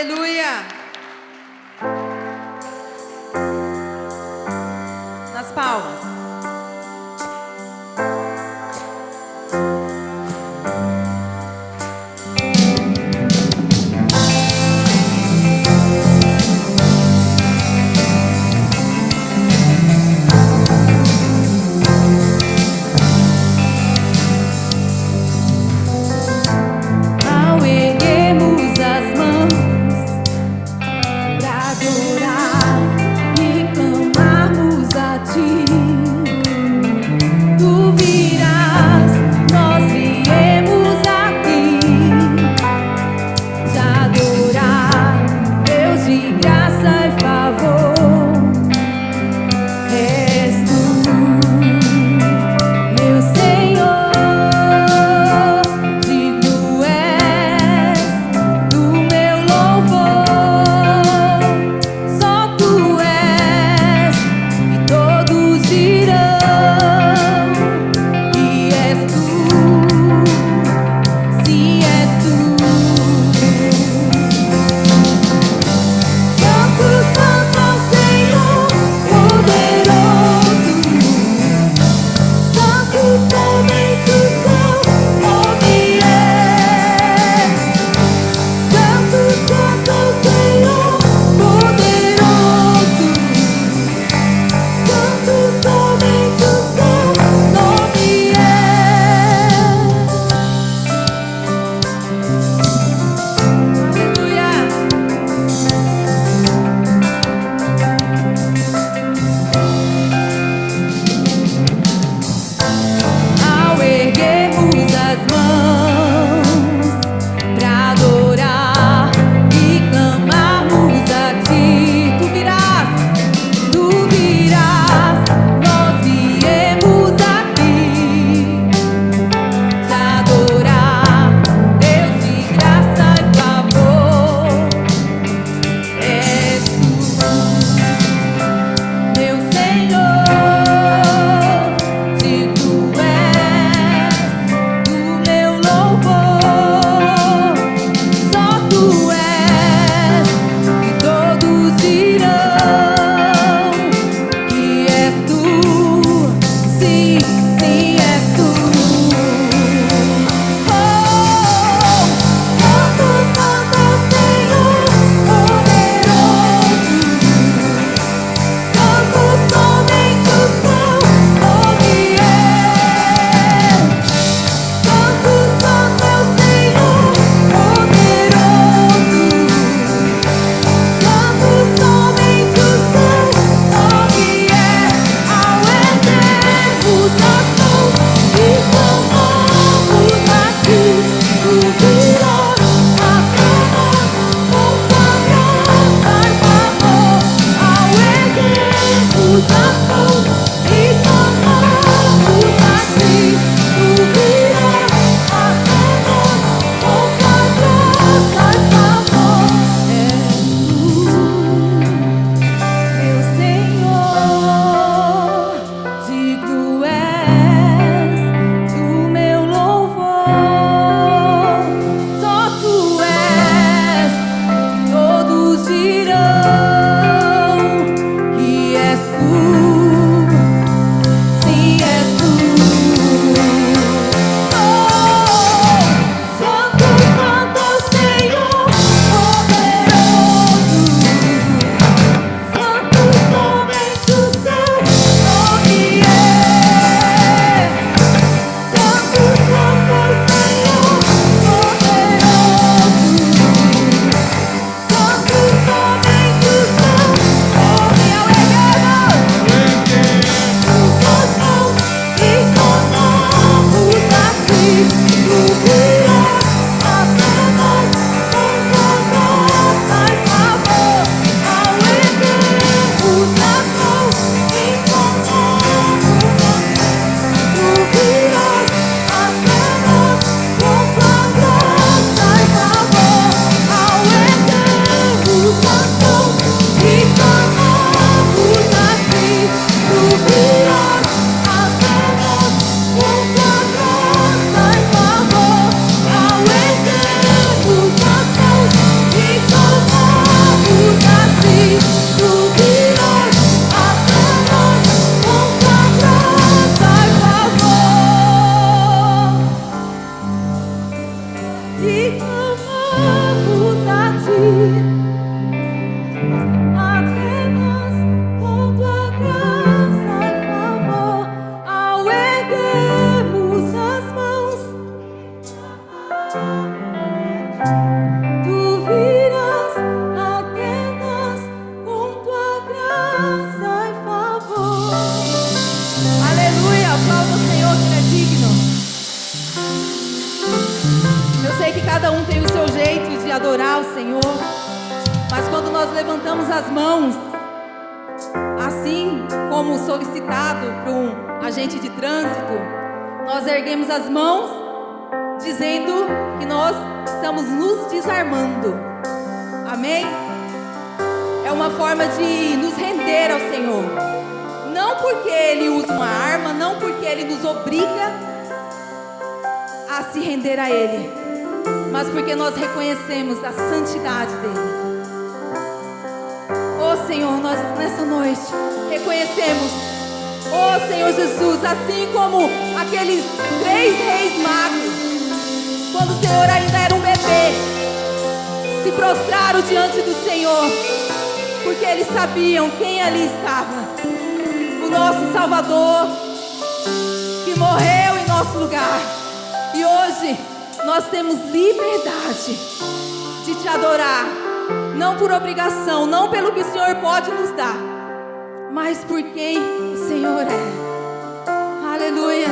Aleluia! Nas palmas. Ao erguermos as mãos pra adorar e clamarmos a Ti, as mãos, assim como solicitado por um agente de trânsito, nós erguemos as mãos dizendo que nós estamos nos desarmando. Amém? É uma forma de nos render ao Senhor. Não porque Ele usa uma arma, não porque Ele nos obriga a se render a Ele, mas porque nós reconhecemos a santidade dEle. Oh Senhor, nós nessa noite reconhecemos, oh Senhor Jesus, assim como aqueles 3 reis magos, quando o Senhor ainda era um bebê, se prostraram diante do Senhor, porque eles sabiam quem ali estava. O nosso Salvador, que morreu em nosso lugar. E hoje nós temos liberdade de te adorar, não por obrigação, não pelo que o Senhor pode nos dar, mas por quem o Senhor é. Aleluia.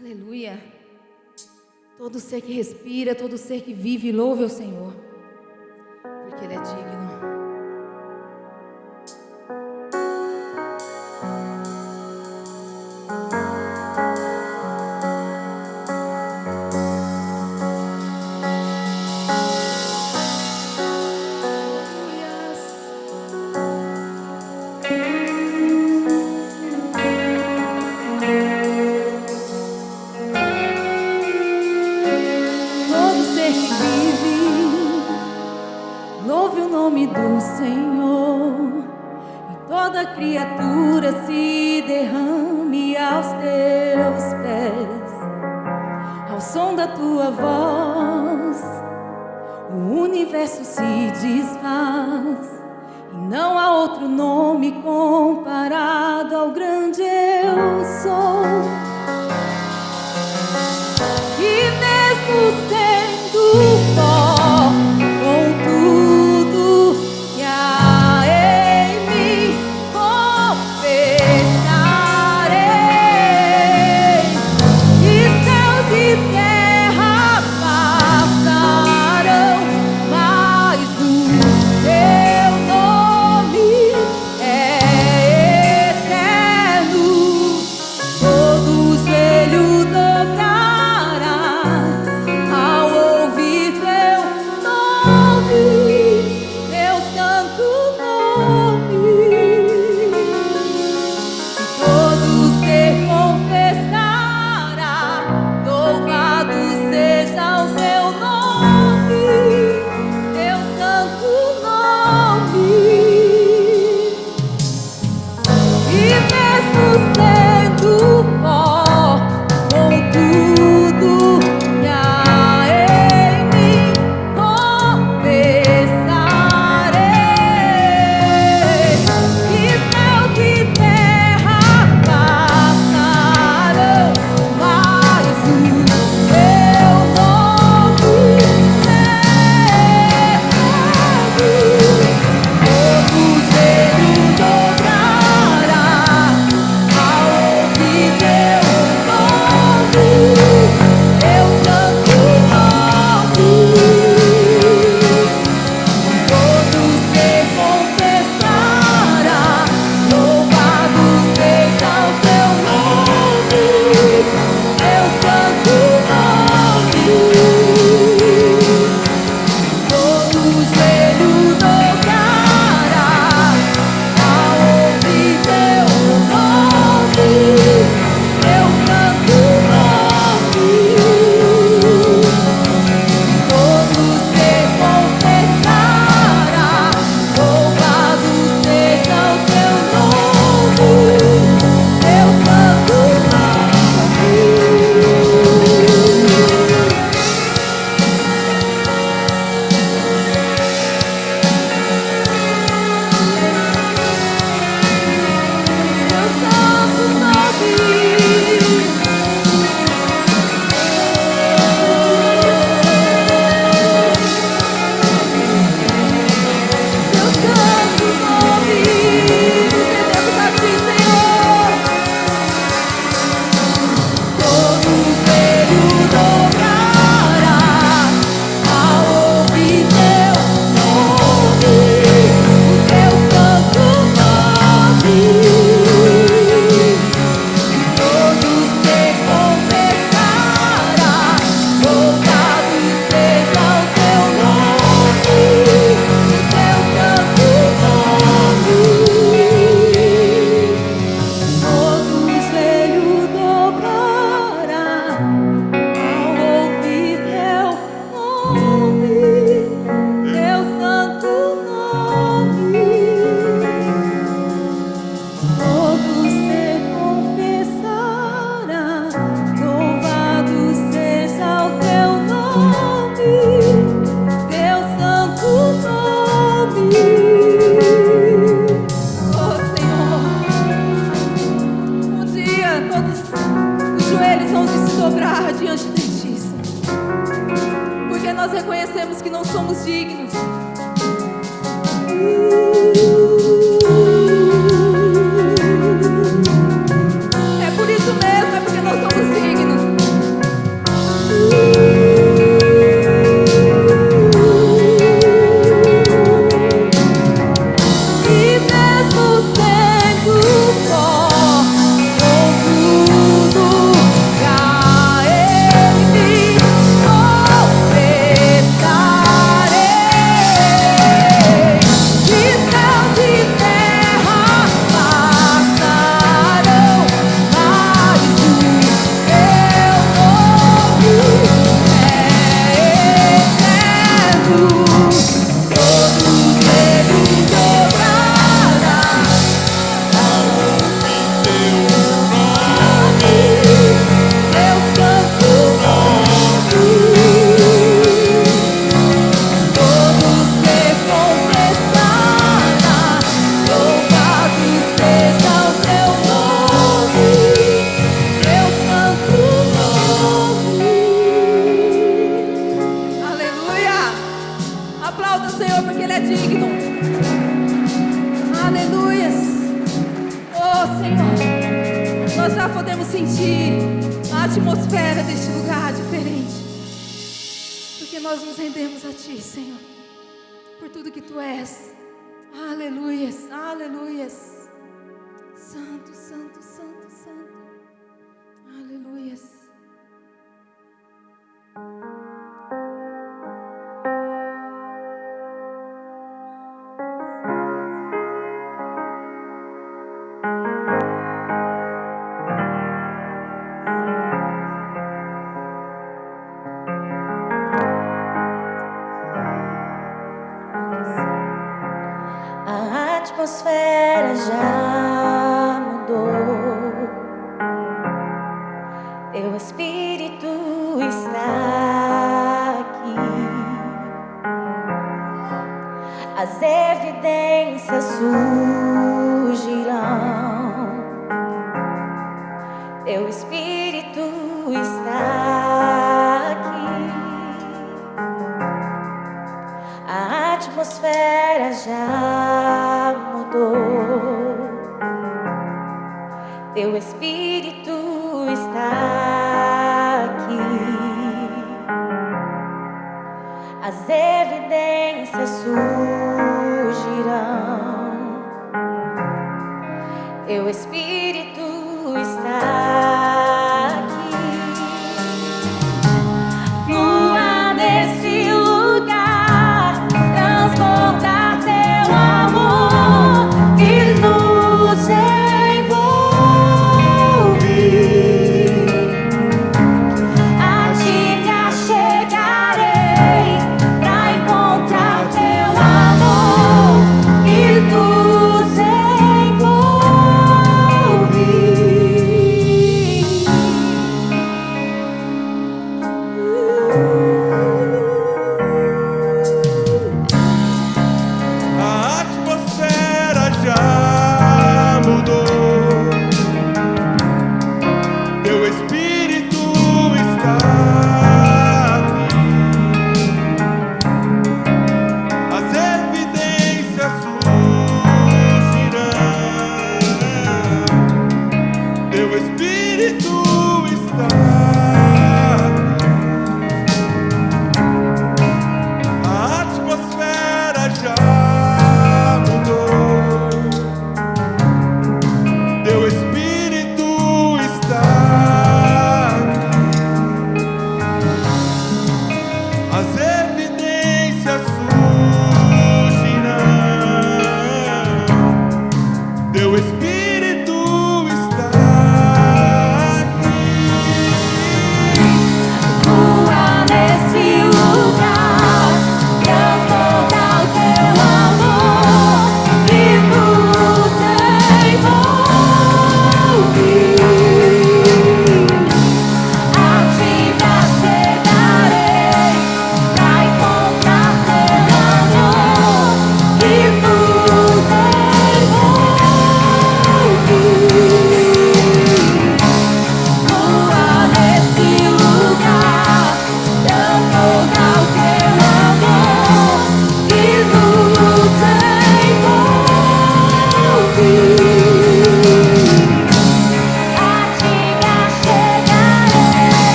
Aleluia. Todo ser que respira, todo ser que vive, louve ao Senhor, porque Ele é digno. Do Senhor, e toda criatura se derrame aos teus pés, ao som da tua voz, o universo se desfaz, e não há outro nome comparado ao grande eu sou. E mesmo sendo pó, contudo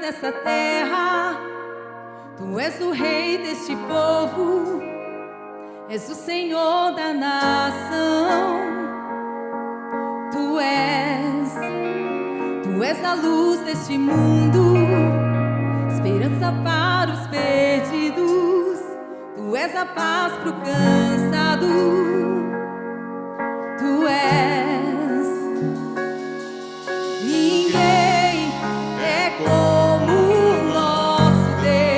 Nessa terra, tu és o rei deste povo, és o Senhor da nação. Tu és a luz deste mundo, esperança para os perdidos. Tu és a paz pro cansado. Tu és. Ninguém é como Deus.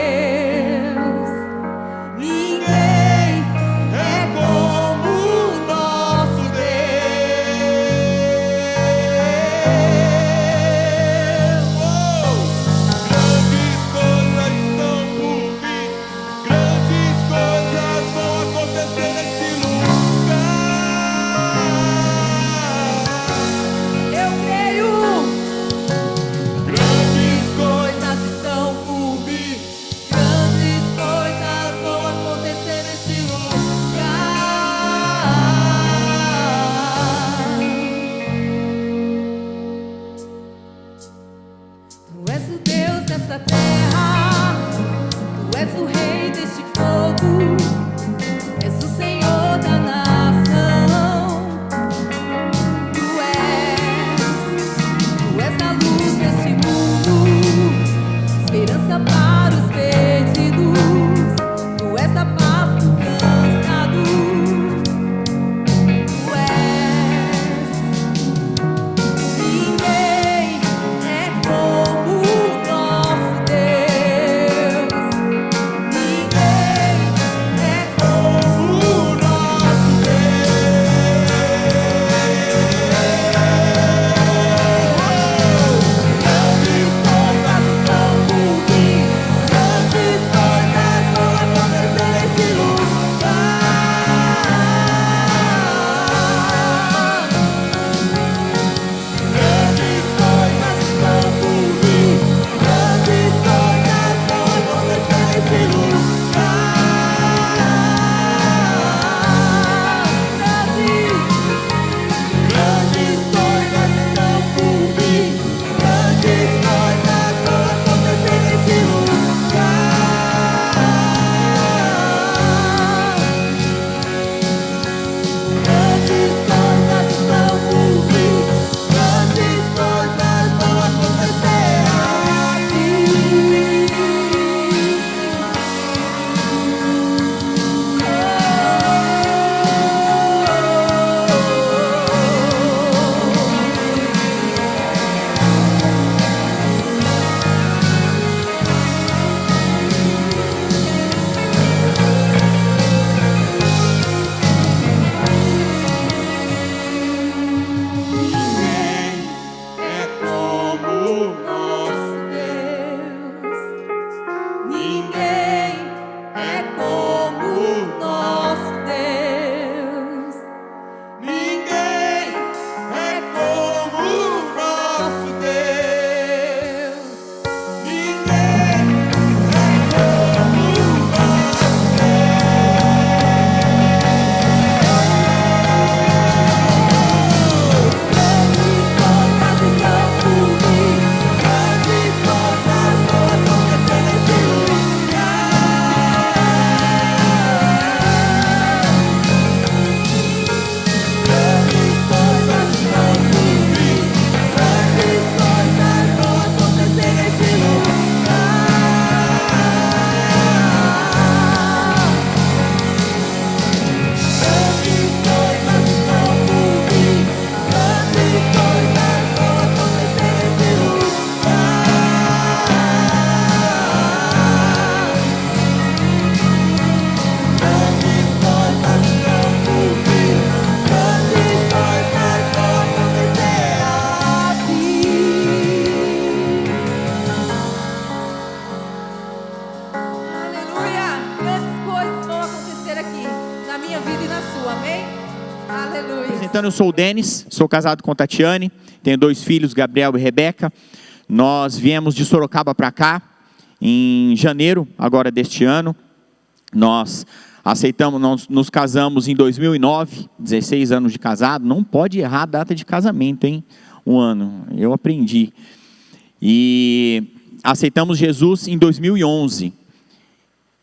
apresentando, eu sou o Denis, sou casado com a Tatiane, tenho 2 filhos, Gabriel e Rebeca. Nós viemos de Sorocaba para cá, em janeiro, agora deste ano. Nós nos casamos em 2009, 16 anos de casado. Não pode errar a data de casamento, hein? Um ano, eu aprendi. E aceitamos Jesus em 2011.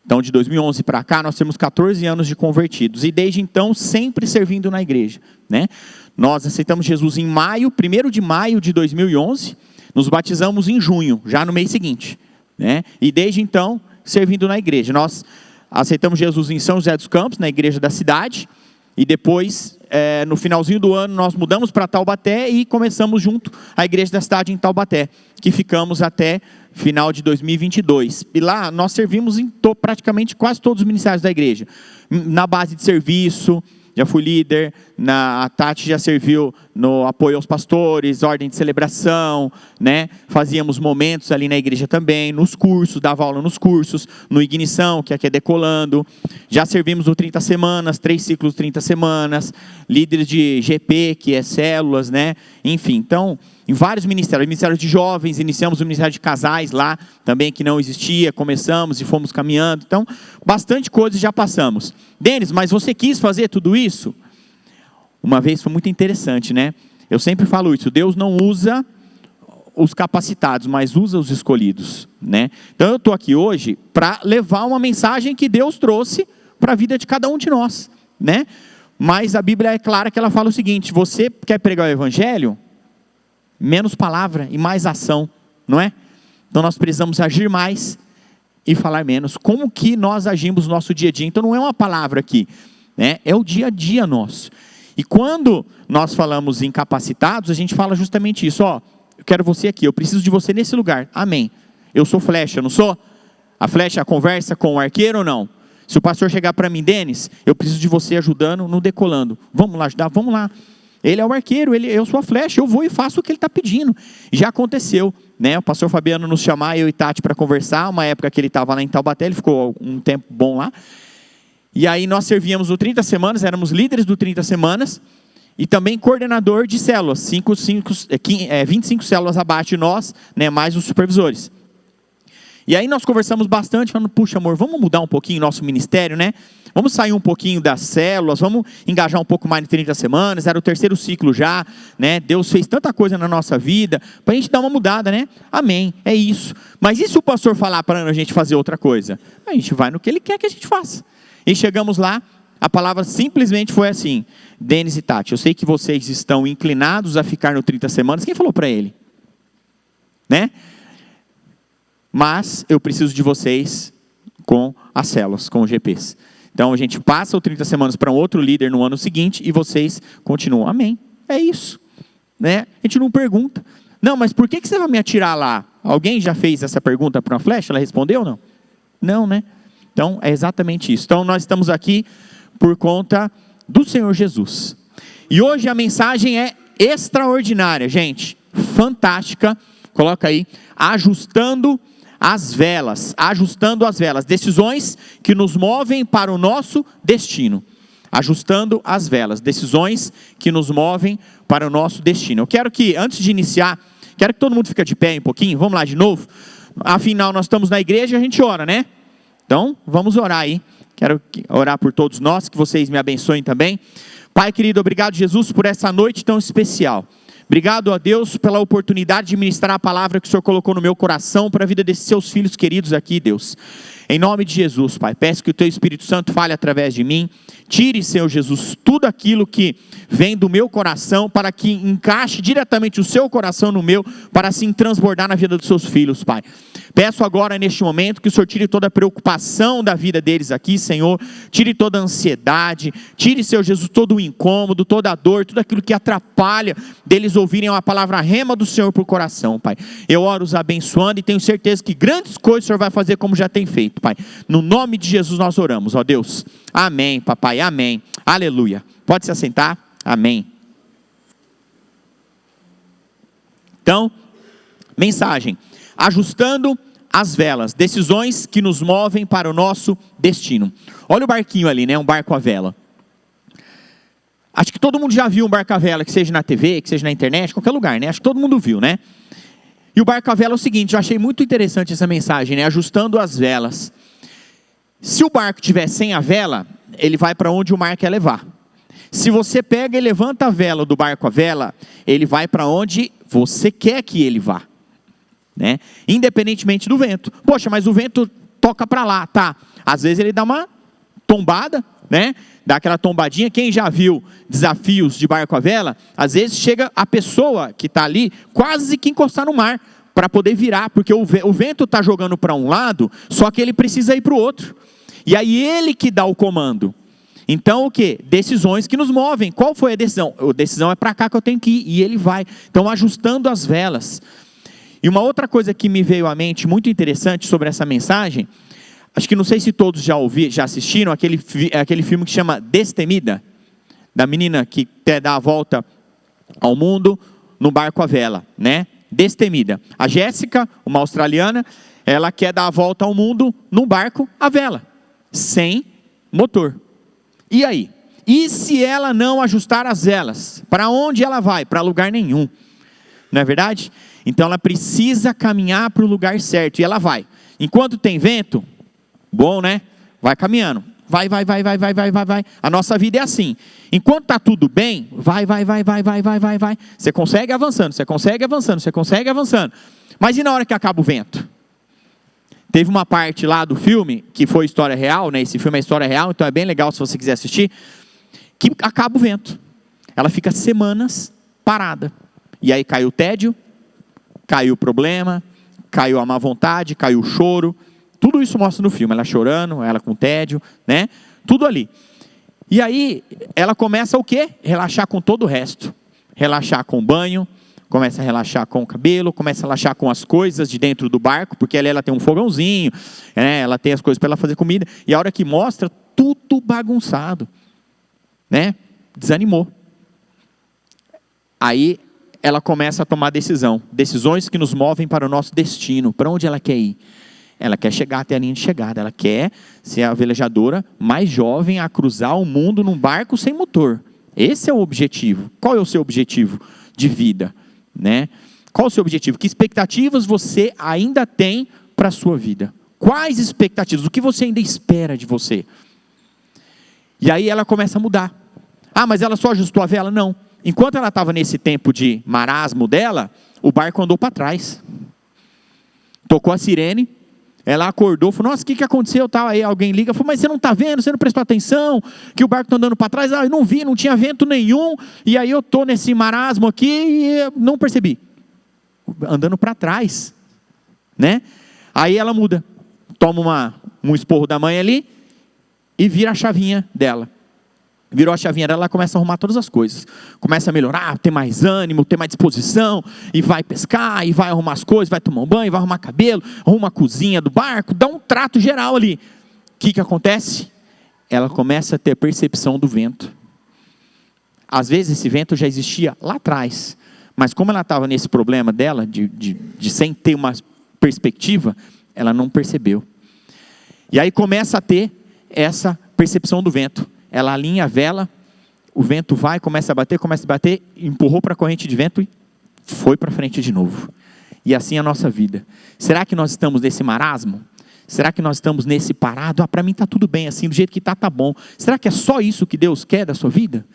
Então, de 2011 para cá, nós temos 14 anos de convertidos. E desde então, sempre servindo na igreja, né? Nós aceitamos Jesus em maio, 1º de maio de 2011. Nos batizamos em junho, já no mês seguinte, né? E desde então, servindo na igreja. Nós aceitamos Jesus em São José dos Campos, na igreja da cidade. E depois, no finalzinho do ano, nós mudamos para Taubaté e começamos junto à igreja da cidade em Taubaté, que ficamos até final de 2022. E lá nós servimos em praticamente quase todos os ministérios da igreja. Na base de serviço, já fui líder, a Tati já serviu no apoio aos pastores, ordem de celebração, né? Fazíamos momentos ali na igreja também, nos cursos, dava aula nos cursos, no Ignição, que aqui é Decolando. Já servimos no 30 semanas, 3 ciclos de 30 semanas, líderes de GP, que é células, né? Enfim, então, em vários ministérios, ministério de jovens, iniciamos o ministério de casais lá, também que não existia, começamos e fomos caminhando. Então, bastante coisa já passamos. Denis, mas você quis fazer tudo isso? Uma vez foi muito interessante, né? Eu sempre falo isso, Deus não usa os capacitados, mas usa os escolhidos, né? Então eu estou aqui hoje para levar uma mensagem que Deus trouxe para a vida de cada um de nós, né? Mas a Bíblia é clara que ela fala o seguinte: você quer pregar o evangelho? Menos palavra e mais ação, não é? Então nós precisamos agir mais e falar menos. Como que nós agimos no nosso dia a dia? Então não é uma palavra aqui, né? É o dia a dia nosso. E quando nós falamos em capacitados, a gente fala justamente isso. Ó, eu quero você aqui, eu preciso de você nesse lugar. Amém. Eu sou flecha, não sou? A flecha conversa com o arqueiro ou não? Se o pastor chegar para mim, Denis, eu preciso de você ajudando no Decolando. Vamos lá ajudar? Vamos lá. Ele é o arqueiro, eu sou a flecha, eu vou e faço o que ele está pedindo. Já aconteceu, né? O pastor Fabiano nos chamar, eu e Tati, para conversar. Uma época que ele estava lá em Taubaté, ele ficou um tempo bom lá. E aí nós servíamos no 30 semanas, éramos líderes do 30 semanas, e também coordenador de células, 25 células abaixo de nós, né, mais os supervisores. E aí nós conversamos bastante, falando, puxa amor, vamos mudar um pouquinho o nosso ministério, né? Vamos sair um pouquinho das células, vamos engajar um pouco mais em 30 semanas, era o 3º ciclo já, né? Deus fez tanta coisa na nossa vida, para a gente dar uma mudada, né? Amém, é isso. Mas e se o pastor falar para a gente fazer outra coisa? A gente vai no que ele quer que a gente faça. E chegamos lá, a palavra simplesmente foi assim: Denis e Tati, eu sei que vocês estão inclinados a ficar no 30 semanas. Quem falou para ele? Né? Mas eu preciso de vocês com as células, com os GPs. Então a gente passa o 30 semanas para um outro líder no ano seguinte e vocês continuam. Amém. É isso. Né? A gente não pergunta. Não, mas por que você vai me atirar lá? Alguém já fez essa pergunta para uma flecha? Ela respondeu ou não? Não, né? Então, é exatamente isso. Então, nós estamos aqui por conta do Senhor Jesus. E hoje a mensagem é extraordinária, gente. Fantástica. Coloca aí. Ajustando as velas. Ajustando as velas. Decisões que nos movem para o nosso destino. Ajustando as velas. Decisões que nos movem para o nosso destino. Eu quero que, antes de iniciar, quero que todo mundo fique de pé um pouquinho. Vamos lá de novo. Afinal, nós estamos na igreja e a gente ora, né? Então, vamos orar aí. Quero orar por todos nós, que vocês me abençoem também. Pai querido, obrigado, Jesus, por essa noite tão especial. Obrigado a Deus pela oportunidade de ministrar a palavra que o Senhor colocou no meu coração para a vida desses seus filhos queridos aqui, Deus. Em nome de Jesus, Pai, peço que o Teu Espírito Santo fale através de mim. Tire, Senhor Jesus, tudo aquilo que vem do meu coração para que encaixe diretamente o seu coração no meu, para assim transbordar na vida dos seus filhos, Pai. Peço agora, neste momento, que o Senhor tire toda a preocupação da vida deles aqui, Senhor. Tire toda a ansiedade. Tire, Senhor Jesus, todo o incômodo, toda a dor, tudo aquilo que atrapalha deles ouvirem uma palavra rema do Senhor por coração, Pai. Eu oro os abençoando e tenho certeza que grandes coisas o Senhor vai fazer como já tem feito, Pai. No nome de Jesus nós oramos, ó Deus. Amém, papai, amém. Aleluia. Pode se assentar. Amém. Então, mensagem. Ajustando as velas. Decisões que nos movem para o nosso destino. Olha o barquinho ali, né? Um barco à vela. Acho que todo mundo já viu um barco à vela, que seja na TV, que seja na internet, qualquer lugar, né? Acho que todo mundo viu, né? E o barco à vela é o seguinte, eu achei muito interessante essa mensagem, né? Ajustando as velas. Se o barco tiver sem a vela, ele vai para onde o mar quer levar. Se você pega e levanta a vela do barco à vela, ele vai para onde você quer que ele vá, né? Independentemente do vento. Poxa, mas o vento toca para lá, tá? Às vezes ele dá uma tombada, né? Dá aquela tombadinha. Quem já viu desafios de barco à vela, às vezes chega a pessoa que está ali quase que encostar no mar para poder virar, porque o vento está jogando para um lado, só que ele precisa ir para o outro. E aí ele que dá o comando. Então o que? Decisões que nos movem. Qual foi a decisão? A decisão é para cá que eu tenho que ir, e ele vai. Então ajustando as velas. E uma outra coisa que me veio à mente, muito interessante sobre essa mensagem, acho que não sei se todos já assistiram, aquele filme que chama Destemida, da menina que quer dar a volta ao mundo no barco à vela, né? Destemida. A Jéssica, uma australiana, ela quer dar a volta ao mundo no barco à vela, sem motor. E aí? E se ela não ajustar as velas? Para onde ela vai? Para lugar nenhum. Não é verdade? Então ela precisa caminhar para o lugar certo. E ela vai. Enquanto tem vento, bom, né? Vai caminhando. Vai. A nossa vida é assim. Enquanto está tudo bem, vai. Você consegue avançando. Mas e na hora que acaba o vento? Teve uma parte lá do filme, que foi história real, né? Esse filme é história real, então é bem legal se você quiser assistir, que acaba o vento. Ela fica semanas parada. E aí caiu o tédio, caiu o problema, caiu a má vontade, caiu o choro. Tudo isso mostra no filme, ela chorando, ela com tédio, né? Tudo ali. E aí, ela começa o quê? Relaxar com todo o resto. Relaxar com o banho, começa a relaxar com o cabelo, começa a relaxar com as coisas de dentro do barco, porque ela tem um fogãozinho, né? Ela tem as coisas para ela fazer comida, e a hora que mostra, tudo bagunçado, né? Desanimou. Aí, ela começa a tomar decisões que nos movem para o nosso destino, para onde ela quer ir. Ela quer chegar até a linha de chegada, ela quer ser a velejadora mais jovem a cruzar o mundo num barco sem motor. Esse é o objetivo. Qual é o seu objetivo de vida, né? Qual é o seu objetivo? Que expectativas você ainda tem para a sua vida? Quais expectativas? O que você ainda espera de você? E aí ela começa a mudar. Ah, mas ela só ajustou a vela? Não. Enquanto ela estava nesse tempo de marasmo dela, o barco andou para trás. Tocou a sirene. Ela acordou, falou, nossa, o que aconteceu? Aí alguém liga, falou, mas você não está vendo, você não prestou atenção, que o barco está andando para trás? Ah, eu não vi, não tinha vento nenhum, e aí eu estou nesse marasmo aqui e não percebi. Andando para trás, né? Aí ela muda, toma um esporro da mãe ali, e vira a chavinha dela. Virou a chavinha dela, ela começa a arrumar todas as coisas. Começa a melhorar, ter mais ânimo, ter mais disposição, e vai pescar, e vai arrumar as coisas, vai tomar um banho, vai arrumar cabelo, arruma a cozinha do barco, dá um trato geral ali. O que acontece? Ela começa a ter percepção do vento. Às vezes esse vento já existia lá atrás, mas como ela estava nesse problema dela, de sem ter uma perspectiva, ela não percebeu. E aí começa a ter essa percepção do vento. Ela alinha a vela, o vento vai, começa a bater, empurrou para a corrente de vento e foi para frente de novo. E assim é a nossa vida. Será que nós estamos nesse marasmo? Será que nós estamos nesse parado? Ah, para mim está tudo bem assim, do jeito que está, tá bom. Será que é só isso que Deus quer da sua vida?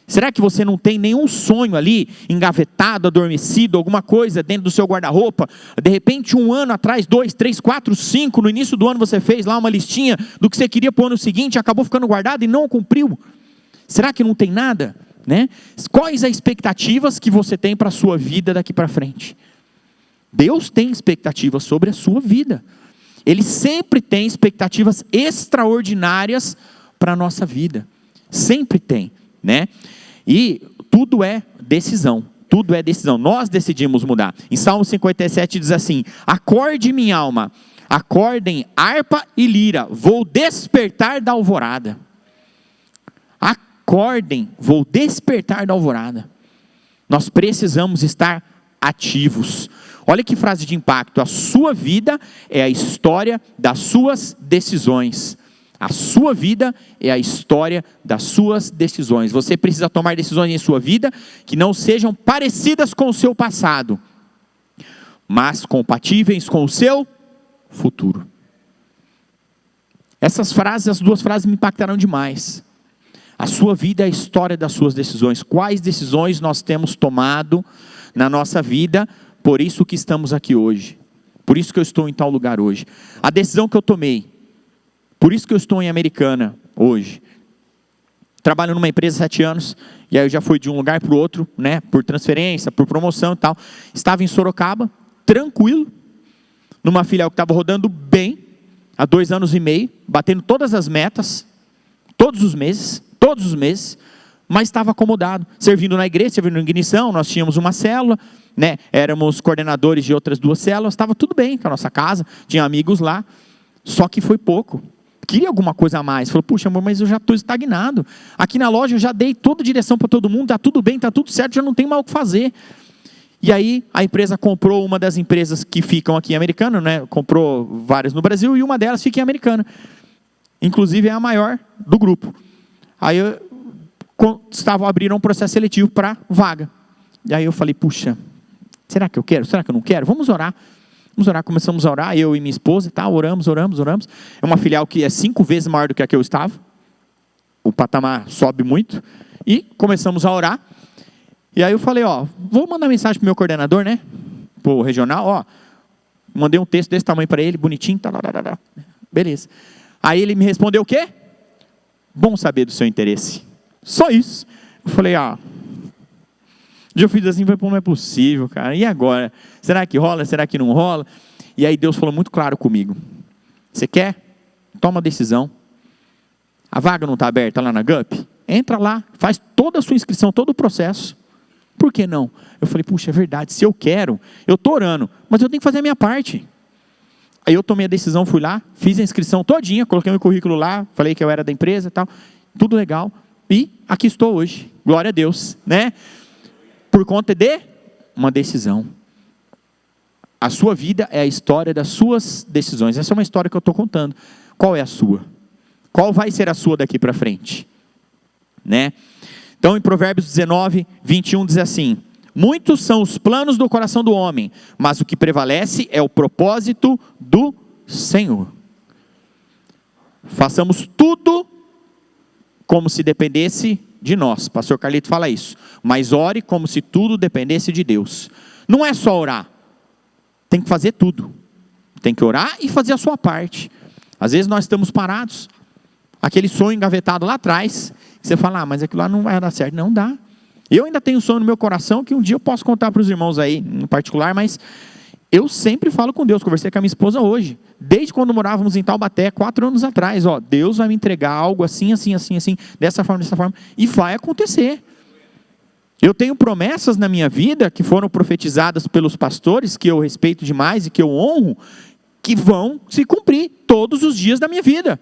Será que você não tem nenhum sonho ali, engavetado, adormecido, alguma coisa dentro do seu guarda-roupa? De repente, 1 ano atrás, 2, 3, 4, 5, no início do ano você fez lá uma listinha do que você queria para o ano seguinte, acabou ficando guardado e não cumpriu. Será que não tem nada? Né? Quais as expectativas que você tem para a sua vida daqui para frente? Deus tem expectativas sobre a sua vida. Ele sempre tem expectativas extraordinárias para a nossa vida. Sempre tem, né? E tudo é decisão. Tudo é decisão. Nós decidimos mudar. Em Salmo 57 diz assim: acorde minha alma, acordem harpa e lira, vou despertar da alvorada. Acordem, vou despertar da alvorada. Nós precisamos estar ativos. Olha que frase de impacto. A sua vida é a história das suas decisões. A sua vida é a história das suas decisões. Você precisa tomar decisões em sua vida que não sejam parecidas com o seu passado, mas compatíveis com o seu futuro. Essas frases, as duas frases me impactaram demais. A sua vida é a história das suas decisões. Quais decisões nós temos tomado na nossa vida, por isso que estamos aqui hoje. Por isso que eu estou em tal lugar hoje. A decisão que eu tomei, por isso que eu estou em Americana hoje. Trabalho numa empresa há 7 anos, e aí eu já fui de um lugar para o outro, né, por transferência, por promoção e tal. Estava em Sorocaba, tranquilo, numa filial que estava rodando bem, há 2 anos e meio, batendo todas as metas, todos os meses, mas estava acomodado, servindo na igreja, servindo na ignição, nós tínhamos uma célula, né, éramos coordenadores de outras 2 células, estava tudo bem com a nossa casa, tinha amigos lá, só que foi pouco. Queria alguma coisa a mais. Falou, puxa amor, mas eu já estou estagnado. Aqui na loja eu já dei toda a direção para todo mundo, está tudo bem, está tudo certo, já não tem mais o que fazer. E aí a empresa comprou uma das empresas que ficam aqui em Americana, né? Comprou várias no Brasil e uma delas fica em Americana. Inclusive é a maior do grupo. Aí abriram um processo seletivo para vaga. E aí eu falei, puxa, será que eu quero? Será que eu não quero? Vamos orar. Começamos a orar, eu e minha esposa e tal, oramos. É uma filial que é 5 vezes maior do que a que eu estava. O patamar sobe muito. E começamos a orar. E aí eu falei, vou mandar mensagem pro meu coordenador, né? Pro regional, mandei um texto desse tamanho para ele, bonitinho, beleza. Aí ele me respondeu o quê? Bom saber do seu interesse. Só isso. Eu falei, eu fiz assim, não é possível, cara. E agora? Será que rola? Será que não rola? E aí Deus falou muito claro comigo. Você quer? Toma a decisão. A vaga não está aberta lá na GUP? Entra lá, faz toda a sua inscrição, todo o processo. Por que não? Eu falei, puxa, é verdade. Se eu quero, eu estou orando, mas eu tenho que fazer a minha parte. Aí eu tomei a decisão, fui lá, fiz a inscrição todinha, coloquei meu currículo lá, falei que eu era da empresa e tal. Tudo legal. E aqui estou hoje. Glória a Deus, né? Por conta de uma decisão. A sua vida é a história das suas decisões. Essa é uma história que eu estou contando. Qual é a sua? Qual vai ser a sua daqui para frente? Né? Então em Provérbios 19, 21 diz assim: muitos são os planos do coração do homem, mas o que prevalece é o propósito do Senhor. Façamos tudo como se dependesse de nós. Pastor Carlito fala isso. Mas ore como se tudo dependesse de Deus. Não é só orar. Tem que fazer tudo. Tem que orar e fazer a sua parte. Às vezes nós estamos parados. Aquele sonho engavetado lá atrás. Você fala, mas aquilo lá não vai dar certo. Não dá. Eu ainda tenho um sonho no meu coração que um dia eu posso contar para os irmãos aí, em particular, mas eu sempre falo com Deus. Conversei com a minha esposa hoje. Desde quando morávamos em Taubaté, 4 anos atrás. Deus vai me entregar algo assim, dessa forma. E vai acontecer. Eu tenho promessas na minha vida que foram profetizadas pelos pastores, que eu respeito demais e que eu honro, que vão se cumprir todos os dias da minha vida.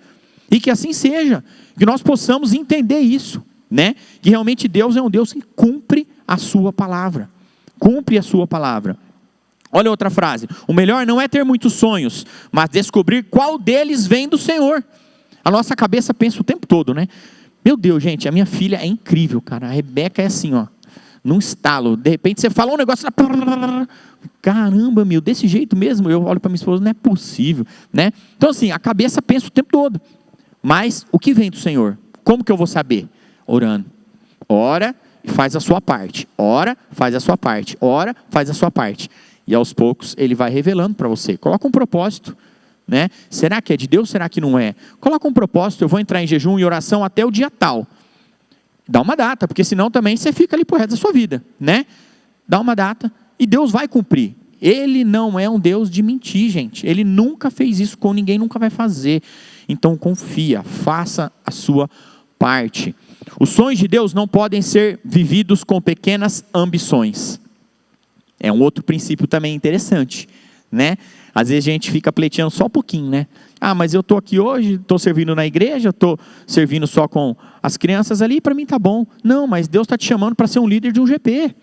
E que assim seja. Que nós possamos entender isso, né? Que realmente Deus é um Deus que cumpre a sua palavra. Cumpre a sua palavra. Olha outra frase. O melhor não é ter muitos sonhos, mas descobrir qual deles vem do Senhor. A nossa cabeça pensa o tempo todo, né? Meu Deus, gente, a minha filha é incrível, cara. A Rebeca é assim, num estalo. De repente você fala um negócio, caramba, meu, desse jeito mesmo. Eu olho para minha esposa, não é possível, né? Então assim, a cabeça pensa o tempo todo. Mas o que vem do Senhor? Como que eu vou saber? Orando. Ora e faz a sua parte. Ora, faz a sua parte. Ora, faz a sua parte. E aos poucos ele vai revelando para você. Coloca um propósito, né? Será que é de Deus? Será que não é? Coloca um propósito. Eu vou entrar em jejum e oração até o dia tal. Dá uma data, porque senão também você fica ali pro resto da sua vida, né? Dá uma data e Deus vai cumprir. Ele não é um Deus de mentir, gente. Ele nunca fez isso com ninguém, nunca vai fazer. Então confia, faça a sua parte. Os sonhos de Deus não podem ser vividos com pequenas ambições. É um outro princípio também interessante, né? Às vezes a gente fica pleiteando só um pouquinho, né? Mas eu estou aqui hoje, estou servindo na igreja, estou servindo só com as crianças ali, para mim tá bom. Não, mas Deus está te chamando para ser um líder de um GP.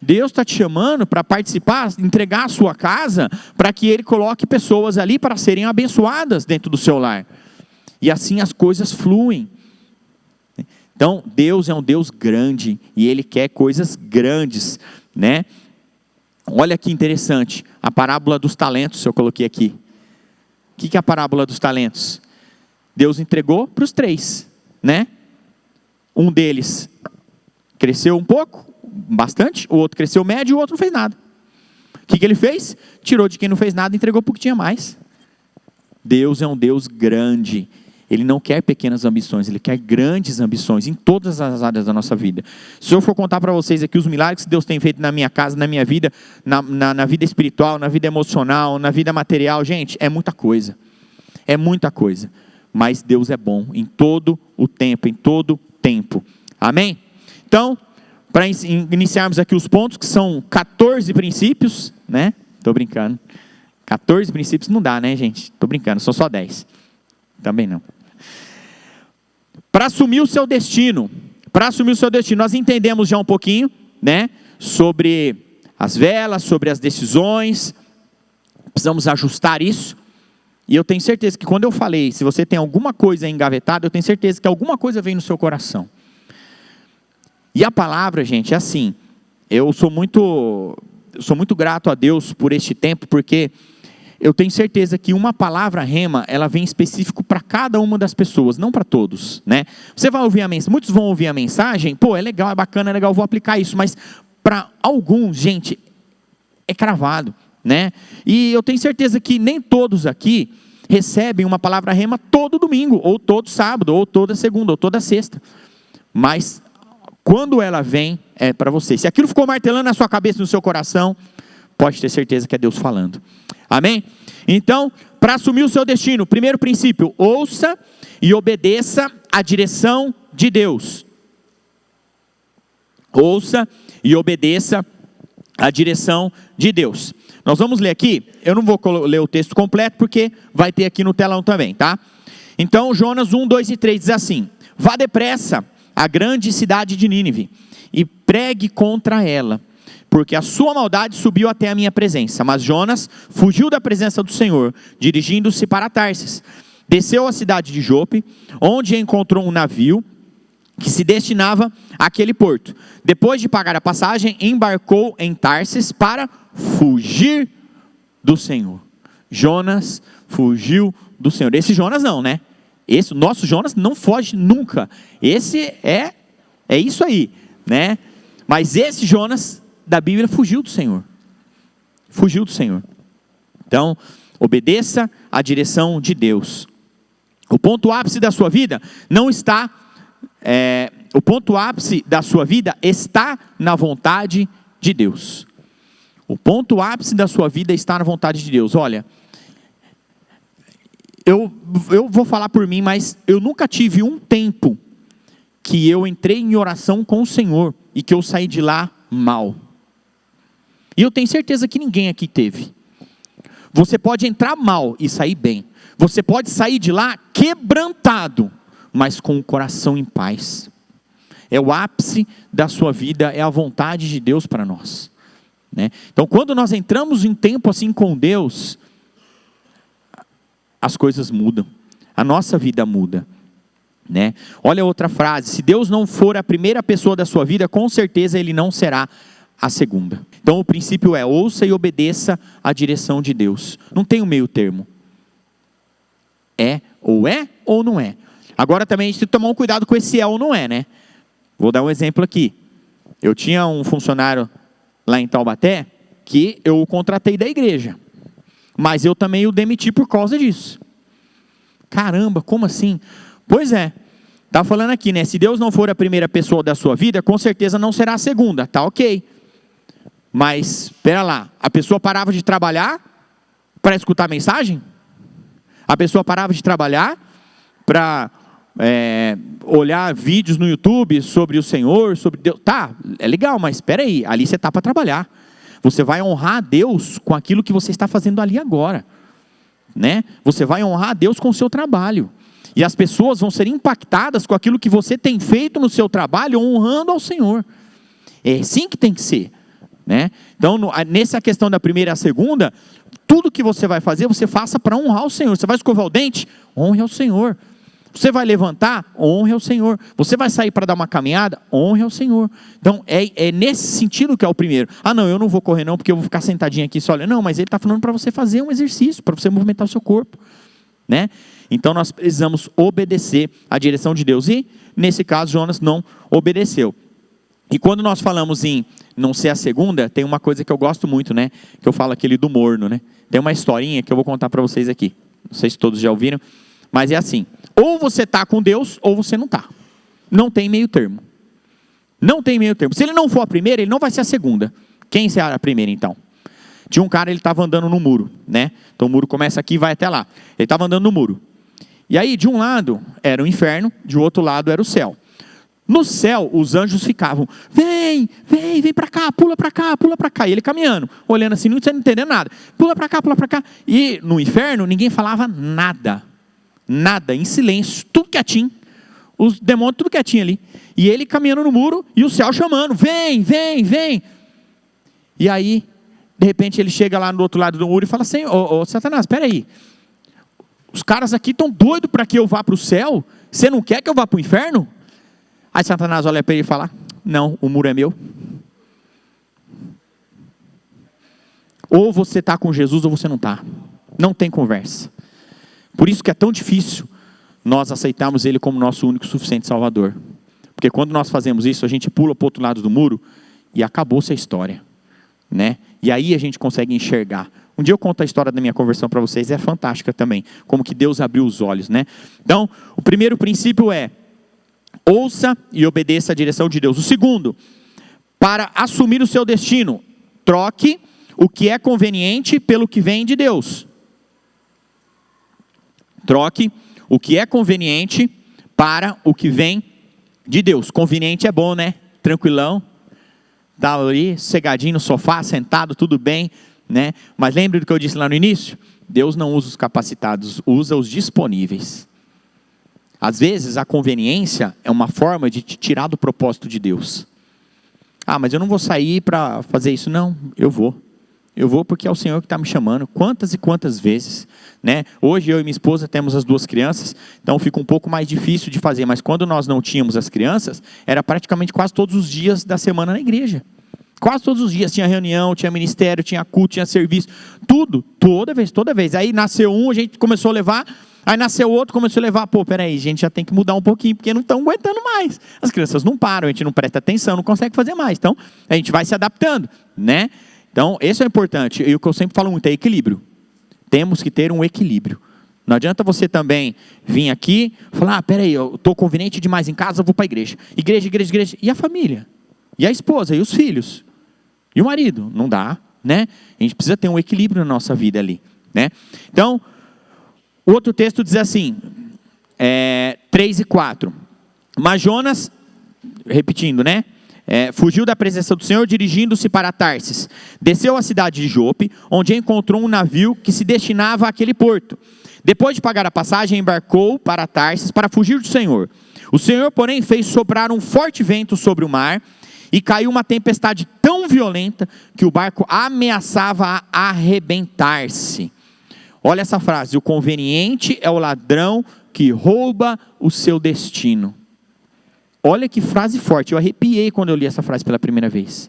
Deus está te chamando para participar, entregar a sua casa, para que Ele coloque pessoas ali para serem abençoadas dentro do seu lar. e assim as coisas fluem. Então, Deus é um Deus grande, e Ele quer coisas grandes, né? Olha que interessante, a parábola dos talentos, eu coloquei aqui. O que é a parábola dos talentos? Deus entregou para os 3, né? Um deles cresceu um pouco, bastante, o outro cresceu médio, e o outro não fez nada. O que ele fez? Tirou de quem não fez nada e entregou para o que tinha mais. Deus é um Deus grande. Ele não quer pequenas ambições, Ele quer grandes ambições em todas as áreas da nossa vida. Se eu for contar para vocês aqui os milagres que Deus tem feito na minha casa, na minha vida, na vida espiritual, na vida emocional, na vida material, gente, é muita coisa. É muita coisa. Mas Deus é bom em todo o tempo, em todo tempo. Amém? Então, para iniciarmos aqui os pontos, que são 14 princípios, né? Estou brincando. 14 princípios não dá, né, gente? Estou brincando, são só 10. Também não. Para assumir o seu destino, nós entendemos já um pouquinho, né, sobre as velas, sobre as decisões, precisamos ajustar isso, e eu tenho certeza que quando eu falei, se você tem alguma coisa engavetada, eu tenho certeza que alguma coisa vem no seu coração. E a palavra, gente, é assim, eu sou muito grato a Deus por este tempo, porque eu tenho certeza que uma palavra rema, ela vem específico para cada uma das pessoas, não para todos, né? Você vai ouvir a mensagem, muitos vão ouvir a mensagem, pô, é legal, é bacana, é legal, eu vou aplicar isso, mas para alguns, gente, é cravado, né? E eu tenho certeza que nem todos aqui recebem uma palavra rema todo domingo, ou todo sábado, ou toda segunda, ou toda sexta, mas quando ela vem, é para você. Se aquilo ficou martelando na sua cabeça, no seu coração, pode ter certeza que é Deus falando. Amém? Então, para assumir o seu destino, primeiro princípio, ouça e obedeça à direção de Deus. Ouça e obedeça à direção de Deus. Nós vamos ler aqui, eu não vou ler o texto completo, porque vai ter aqui no telão também, tá? Então, Jonas 1, 2 e 3 diz assim: vá depressa à grande cidade de Nínive, e pregue contra ela, porque a sua maldade subiu até a minha presença. Mas Jonas fugiu da presença do Senhor, dirigindo-se para Tarsis. Desceu à cidade de Jope, onde encontrou um navio que se destinava àquele porto. Depois de pagar a passagem, embarcou em Tarsis para fugir do Senhor. Jonas fugiu do Senhor. Esse Jonas não, né? Esse, o nosso Jonas não foge nunca. Esse é isso aí, né? Mas esse Jonas da Bíblia fugiu do Senhor. Fugiu do Senhor. Então, obedeça à direção de Deus. O ponto ápice da sua vida não está... o ponto ápice da sua vida está na vontade de Deus. O ponto ápice da sua vida está na vontade de Deus. Olha, eu vou falar por mim, mas eu nunca tive um tempo que eu entrei em oração com o Senhor e que eu saí de lá mal. E eu tenho certeza que ninguém aqui teve. Você pode entrar mal e sair bem. Você pode sair de lá quebrantado, mas com o coração em paz. É o ápice da sua vida, é a vontade de Deus para nós, né? Então, quando nós entramos em tempo assim com Deus, as coisas mudam, a nossa vida muda, né? Olha outra frase: se Deus não for a primeira pessoa da sua vida, com certeza Ele não será a segunda. Então o princípio é: ouça e obedeça à direção de Deus. Não tem um meio termo. É ou não é. Agora também a gente tem que tomar um cuidado com esse é ou não é, né? Vou dar um exemplo aqui. Eu tinha um funcionário lá em Taubaté que eu o contratei da igreja, mas eu também o demiti por causa disso. Caramba, como assim? Pois é, tá falando aqui, né? Se Deus não for a primeira pessoa da sua vida, com certeza não será a segunda, tá ok. Mas, espera lá, a pessoa parava de trabalhar para escutar a mensagem? A pessoa parava de trabalhar para olhar vídeos no YouTube sobre o Senhor, sobre Deus? Tá, é legal, mas espera aí, ali você está para trabalhar. Você vai honrar a Deus com aquilo que você está fazendo ali agora, né? Você vai honrar a Deus com o seu trabalho. E as pessoas vão ser impactadas com aquilo que você tem feito no seu trabalho, honrando ao Senhor. É assim que tem que ser, né? Então, nessa questão da primeira e a segunda, tudo que você vai fazer, você faça para honrar o Senhor. Você vai escovar o dente? Honre ao Senhor. Você vai levantar? Honre ao Senhor. Você vai sair para dar uma caminhada? Honre ao Senhor. Então, é nesse sentido que é o primeiro. Ah, não, eu não vou correr não, porque eu vou ficar sentadinho aqui só olhando. Não, mas ele está falando para você fazer um exercício, para você movimentar o seu corpo, né? Então, nós precisamos obedecer à direção de Deus. E, nesse caso, Jonas não obedeceu. E quando nós falamos em não ser a segunda, tem uma coisa que eu gosto muito, né? Que eu falo aquele do morno, né? Tem uma historinha que eu vou contar para vocês aqui. Não sei se todos já ouviram, mas é assim. Ou você está com Deus, ou você não está. Não tem meio termo. Não tem meio termo. Se ele não for a primeira, ele não vai ser a segunda. Quem será a primeira, então? Tinha um cara, ele estava andando no muro, né? Então o muro começa aqui e vai até lá. Ele estava andando no muro. E aí, de um lado era o inferno, de outro lado era o céu. No céu, os anjos ficavam, vem para cá, pula para cá, pula para cá. E ele caminhando, olhando assim, não entendendo nada. Pula para cá, pula para cá. E no inferno, ninguém falava nada. Nada, em silêncio, tudo quietinho. Os demônios, tudo quietinho ali. E ele caminhando no muro, e o céu chamando, vem. E aí, de repente, ele chega lá no outro lado do muro e fala assim, ô Satanás, espera aí. Os caras aqui estão doidos para que eu vá para o céu? Você não quer que eu vá para o inferno? Aí Satanás olha para ele e fala, não, o muro é meu. Ou você está com Jesus ou você não está. Não tem conversa. Por isso que é tão difícil nós aceitarmos Ele como nosso único e suficiente Salvador. Porque quando nós fazemos isso, a gente pula para o outro lado do muro e acabou-se a história, né? E aí a gente consegue enxergar. Um dia eu conto a história da minha conversão para vocês, é fantástica também. Como que Deus abriu os olhos, né? Então, o primeiro princípio é, ouça e obedeça a direção de Deus. O segundo, para assumir o seu destino, troque o que é conveniente pelo que vem de Deus. Troque o que é conveniente para o que vem de Deus. Conveniente é bom, né? Tranquilão. Tá ali, sossegadinho no sofá, sentado, tudo bem, né? Mas lembre do que eu disse lá no início? Deus não usa os capacitados, usa os disponíveis. Às vezes a conveniência é uma forma de te tirar do propósito de Deus. Ah, mas eu não vou sair para fazer isso. Não, eu vou. Eu vou porque é o Senhor que está me chamando. Quantas e quantas vezes, né? Hoje eu e minha esposa temos as duas crianças, então fica um pouco mais difícil de fazer. Mas quando nós não tínhamos as crianças, era praticamente quase todos os dias da semana na igreja. Quase todos os dias tinha reunião, tinha ministério, tinha culto, tinha serviço. Tudo, toda vez. Aí nasceu um, a gente começou a levar. Aí nasceu outro, começou a levar. Pô, peraí, a gente já tem que mudar um pouquinho, porque não estão aguentando mais. As crianças não param, a gente não presta atenção, não consegue fazer mais. Então, a gente vai se adaptando, né? Então, esse é importante. E o que eu sempre falo muito é equilíbrio. Temos que ter um equilíbrio. Não adianta você também vir aqui e falar, peraí, eu estou conveniente demais em casa, eu vou para a igreja. Igreja. E a família? E a esposa? E os filhos? E o marido? Não dá, né? A gente precisa ter um equilíbrio na nossa vida ali, né? Então, o outro texto diz assim, 3 e 4. Mas Jonas, repetindo, né? Fugiu da presença do Senhor, dirigindo-se para Tarsis. Desceu à cidade de Jope, onde encontrou um navio que se destinava àquele porto. Depois de pagar a passagem, embarcou para Tarsis para fugir do Senhor. O Senhor, porém, fez soprar um forte vento sobre o mar e caiu uma tempestade tão violenta que o barco ameaçava arrebentar-se. Olha essa frase, o conveniente é o ladrão que rouba o seu destino. Olha que frase forte, eu arrepiei quando eu li essa frase pela primeira vez.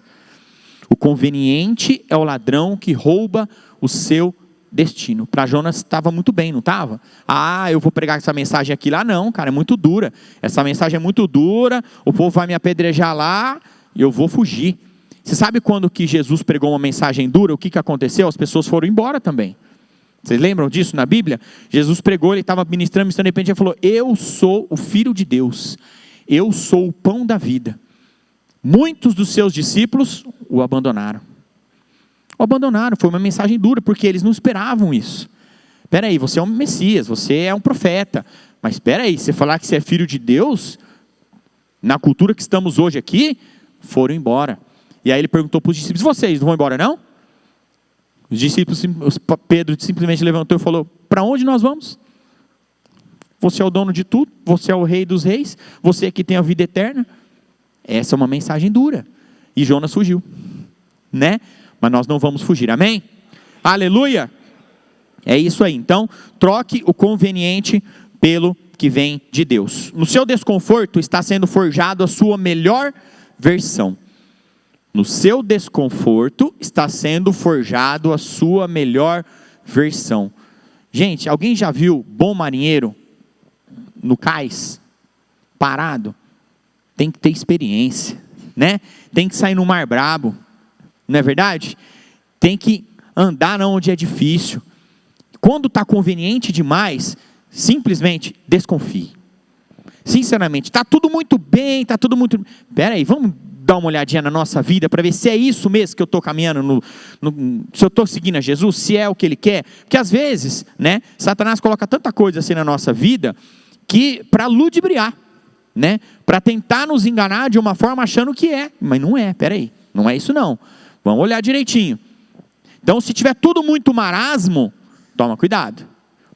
O conveniente é o ladrão que rouba o seu destino. Para Jonas estava muito bem, não estava? Ah, eu vou pregar essa mensagem aqui lá, não, cara, é muito dura. Essa mensagem é muito dura, o povo vai me apedrejar lá e eu vou fugir. Você sabe quando que Jesus pregou uma mensagem dura, o que aconteceu? As pessoas foram embora também. Vocês lembram disso na Bíblia? Jesus pregou, ele estava ministrando, de repente ele falou, eu sou o Filho de Deus. Eu sou o pão da vida. Muitos dos seus discípulos o abandonaram. Foi uma mensagem dura, porque eles não esperavam isso. Espera aí, você é um Messias, você é um profeta. Mas espera aí, você falar que você é filho de Deus, na cultura que estamos hoje aqui, foram embora. E aí ele perguntou para os discípulos, vocês não vão embora não? Os discípulos, Pedro simplesmente levantou e falou, para onde nós vamos? Você é o dono de tudo, você é o rei dos reis, você que tem a vida eterna. Essa é uma mensagem dura. E Jonas fugiu, né? Mas nós não vamos fugir, amém? Aleluia! É isso aí, então, troque o conveniente pelo que vem de Deus. No seu desconforto está sendo forjado a sua melhor versão. No seu desconforto está sendo forjado a sua melhor versão. Gente, alguém já viu bom marinheiro no cais, parado? Tem que ter experiência, né? Tem que sair no mar brabo, não é verdade? Tem que andar onde é difícil. Quando está conveniente demais, simplesmente desconfie. Sinceramente, está tudo muito bem, está tudo muito... Espera aí, vamos dar uma olhadinha na nossa vida para ver se é isso mesmo que eu estou caminhando, se eu estou seguindo a Jesus, se é o que Ele quer. Porque às vezes, né, Satanás coloca tanta coisa assim na nossa vida, que para ludibriar, né, para tentar nos enganar de uma forma achando que é, mas não é, espera aí, não é isso não. Vamos olhar direitinho. Então, se tiver tudo muito marasmo, toma cuidado,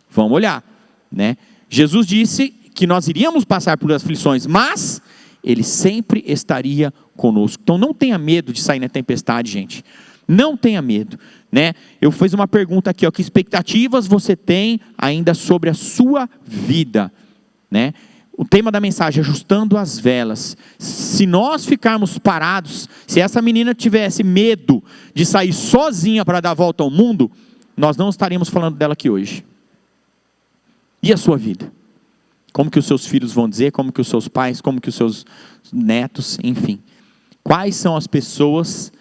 vamos olhar, né? Jesus disse que nós iríamos passar por aflições, mas Ele sempre estaria conosco. Então não tenha medo de sair na tempestade, gente. Não tenha medo, né? Eu fiz uma pergunta aqui, ó, que expectativas você tem ainda sobre a sua vida, né? O tema da mensagem, ajustando as velas. Se nós ficarmos parados, se essa menina tivesse medo de sair sozinha para dar a volta ao mundo, nós não estaríamos falando dela aqui hoje. E a sua vida? Como que os seus filhos vão dizer, como que os seus pais, como que os seus netos, enfim. Quais são as pessoas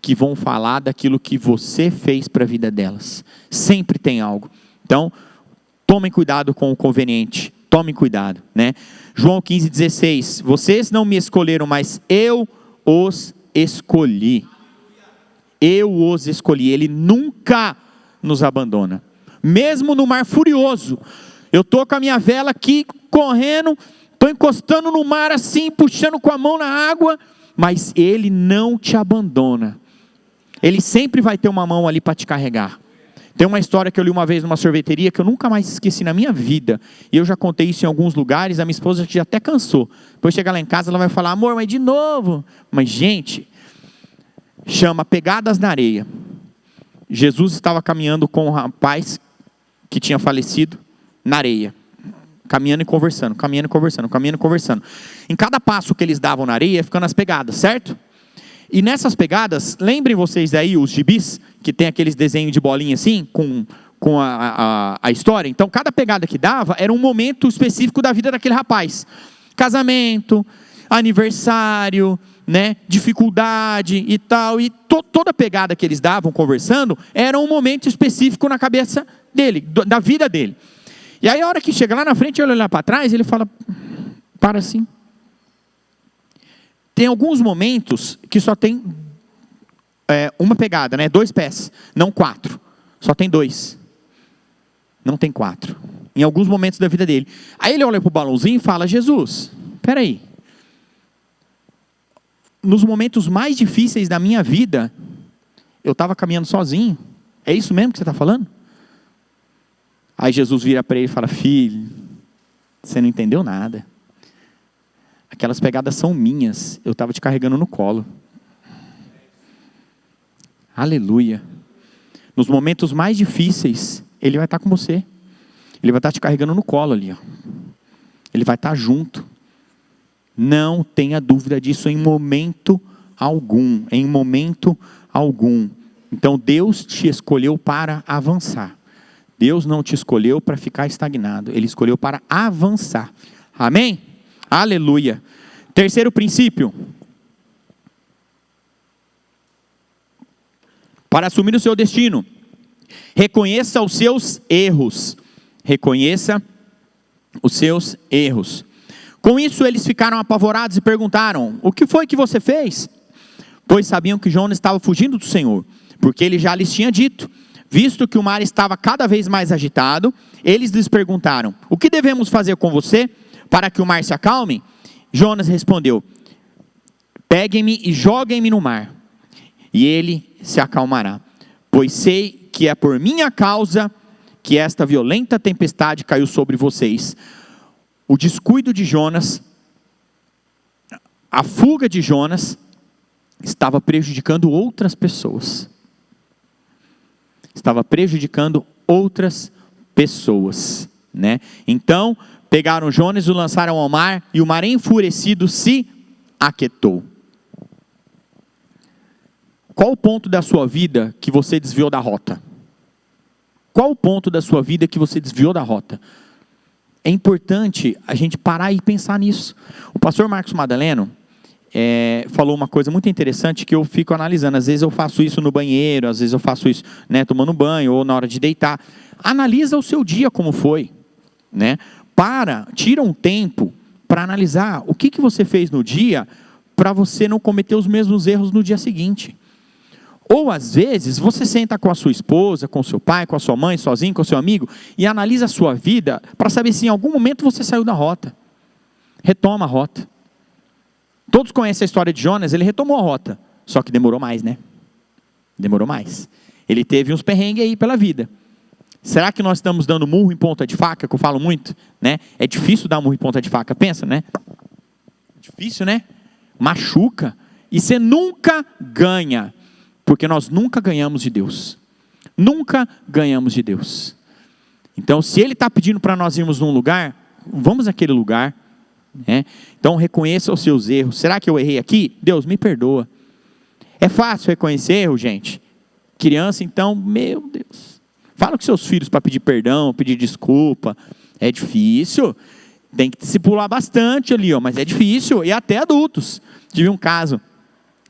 que vão falar daquilo que você fez para a vida delas? Sempre tem algo. Então, tomem cuidado com o conveniente. Tomem cuidado, né? João 15,16. Vocês não me escolheram, mas eu os escolhi. Eu os escolhi. Ele nunca nos abandona. Mesmo no mar furioso. Eu estou com a minha vela aqui, correndo, estou encostando no mar assim, puxando com a mão na água, mas Ele não te abandona. Ele sempre vai ter uma mão ali para te carregar. Tem uma história que eu li uma vez numa sorveteria, que eu nunca mais esqueci na minha vida, e eu já contei isso em alguns lugares, a minha esposa já até cansou. Depois chegar lá em casa, ela vai falar, amor, mas de novo. Mas gente, chama Pegadas na Areia. Jesus estava caminhando com um rapaz que tinha falecido, na areia, caminhando e conversando, caminhando e conversando, caminhando e conversando. Em cada passo que eles davam na areia, ficando as pegadas, certo? E nessas pegadas, lembrem vocês aí os gibis, que tem aqueles desenhos de bolinha assim, com a história. Então, cada pegada que dava, era um momento específico da vida daquele rapaz. Casamento, aniversário, né, dificuldade e tal. E toda pegada que eles davam conversando, era um momento específico na cabeça dele, da vida dele. E aí a hora que chega lá na frente, ele olha para trás, ele fala, para assim. Tem alguns momentos que só tem uma pegada, né? 2 pés, não 4. Só tem 2. Não tem 4. Em alguns momentos da vida dele. Aí ele olha para o balãozinho e fala, Jesus, espera aí. Nos momentos mais difíceis da minha vida, eu estava caminhando sozinho. É isso mesmo que você está falando? Aí Jesus vira para ele e fala, filho, você não entendeu nada. Aquelas pegadas são minhas, eu estava te carregando no colo. Aleluia. Nos momentos mais difíceis, Ele vai estar com você. Ele vai estar te carregando no colo ali, ó. Ele vai estar junto. Não tenha dúvida disso em momento algum. Em momento algum. Então Deus te escolheu para avançar. Deus não te escolheu para ficar estagnado. Ele escolheu para avançar. Amém? Aleluia. Terceiro princípio. Para assumir o seu destino, reconheça os seus erros. Reconheça os seus erros. Com isso eles ficaram apavorados e perguntaram, o que foi que você fez? Pois sabiam que Jonas estava fugindo do Senhor, porque ele já lhes tinha dito. Visto que o mar estava cada vez mais agitado, eles lhes perguntaram, o que devemos fazer com você para que o mar se acalme? Jonas respondeu, peguem-me e joguem-me no mar, e ele se acalmará. Pois sei que é por minha causa que esta violenta tempestade caiu sobre vocês. O descuido de Jonas, a fuga de Jonas, estava prejudicando outras pessoas. Estava prejudicando outras pessoas. né? Então, pegaram Jonas e o lançaram ao mar, e o mar enfurecido se aquietou. Qual o ponto da sua vida que você desviou da rota? Qual o ponto da sua vida que você desviou da rota? É importante a gente parar e pensar nisso. O pastor Marcos Madaleno falou uma coisa muito interessante que eu fico analisando. Às vezes eu faço isso no banheiro, às vezes eu faço isso, né, tomando banho ou na hora de deitar. Analisa o seu dia como foi, né? Tira um tempo para analisar o que você fez no dia para você não cometer os mesmos erros no dia seguinte. Ou às vezes você senta com a sua esposa, com o seu pai, com a sua mãe, sozinho, com o seu amigo, e analisa a sua vida para saber se em algum momento você saiu da rota. Retoma a rota. Todos conhecem a história de Jonas, ele retomou a rota, só que demorou mais, né? Demorou mais. Ele teve uns perrengues aí pela vida. Será que nós estamos dando murro em ponta de faca, que eu falo muito, né? É difícil dar murro em ponta de faca, pensa, né? Difícil, né? Machuca. E você nunca ganha. Porque nós nunca ganhamos de Deus. Nunca ganhamos de Deus. Então, se Ele está pedindo para nós irmos num lugar, vamos naquele lugar, né? Então, reconheça os seus erros. Será que eu errei aqui? Deus, me perdoa. É fácil reconhecer erro, gente? Criança, então, meu Deus. Fala com seus filhos para pedir perdão, pedir desculpa. É difícil. Tem que discipular bastante ali, ó, mas é difícil. E até adultos. Tive um caso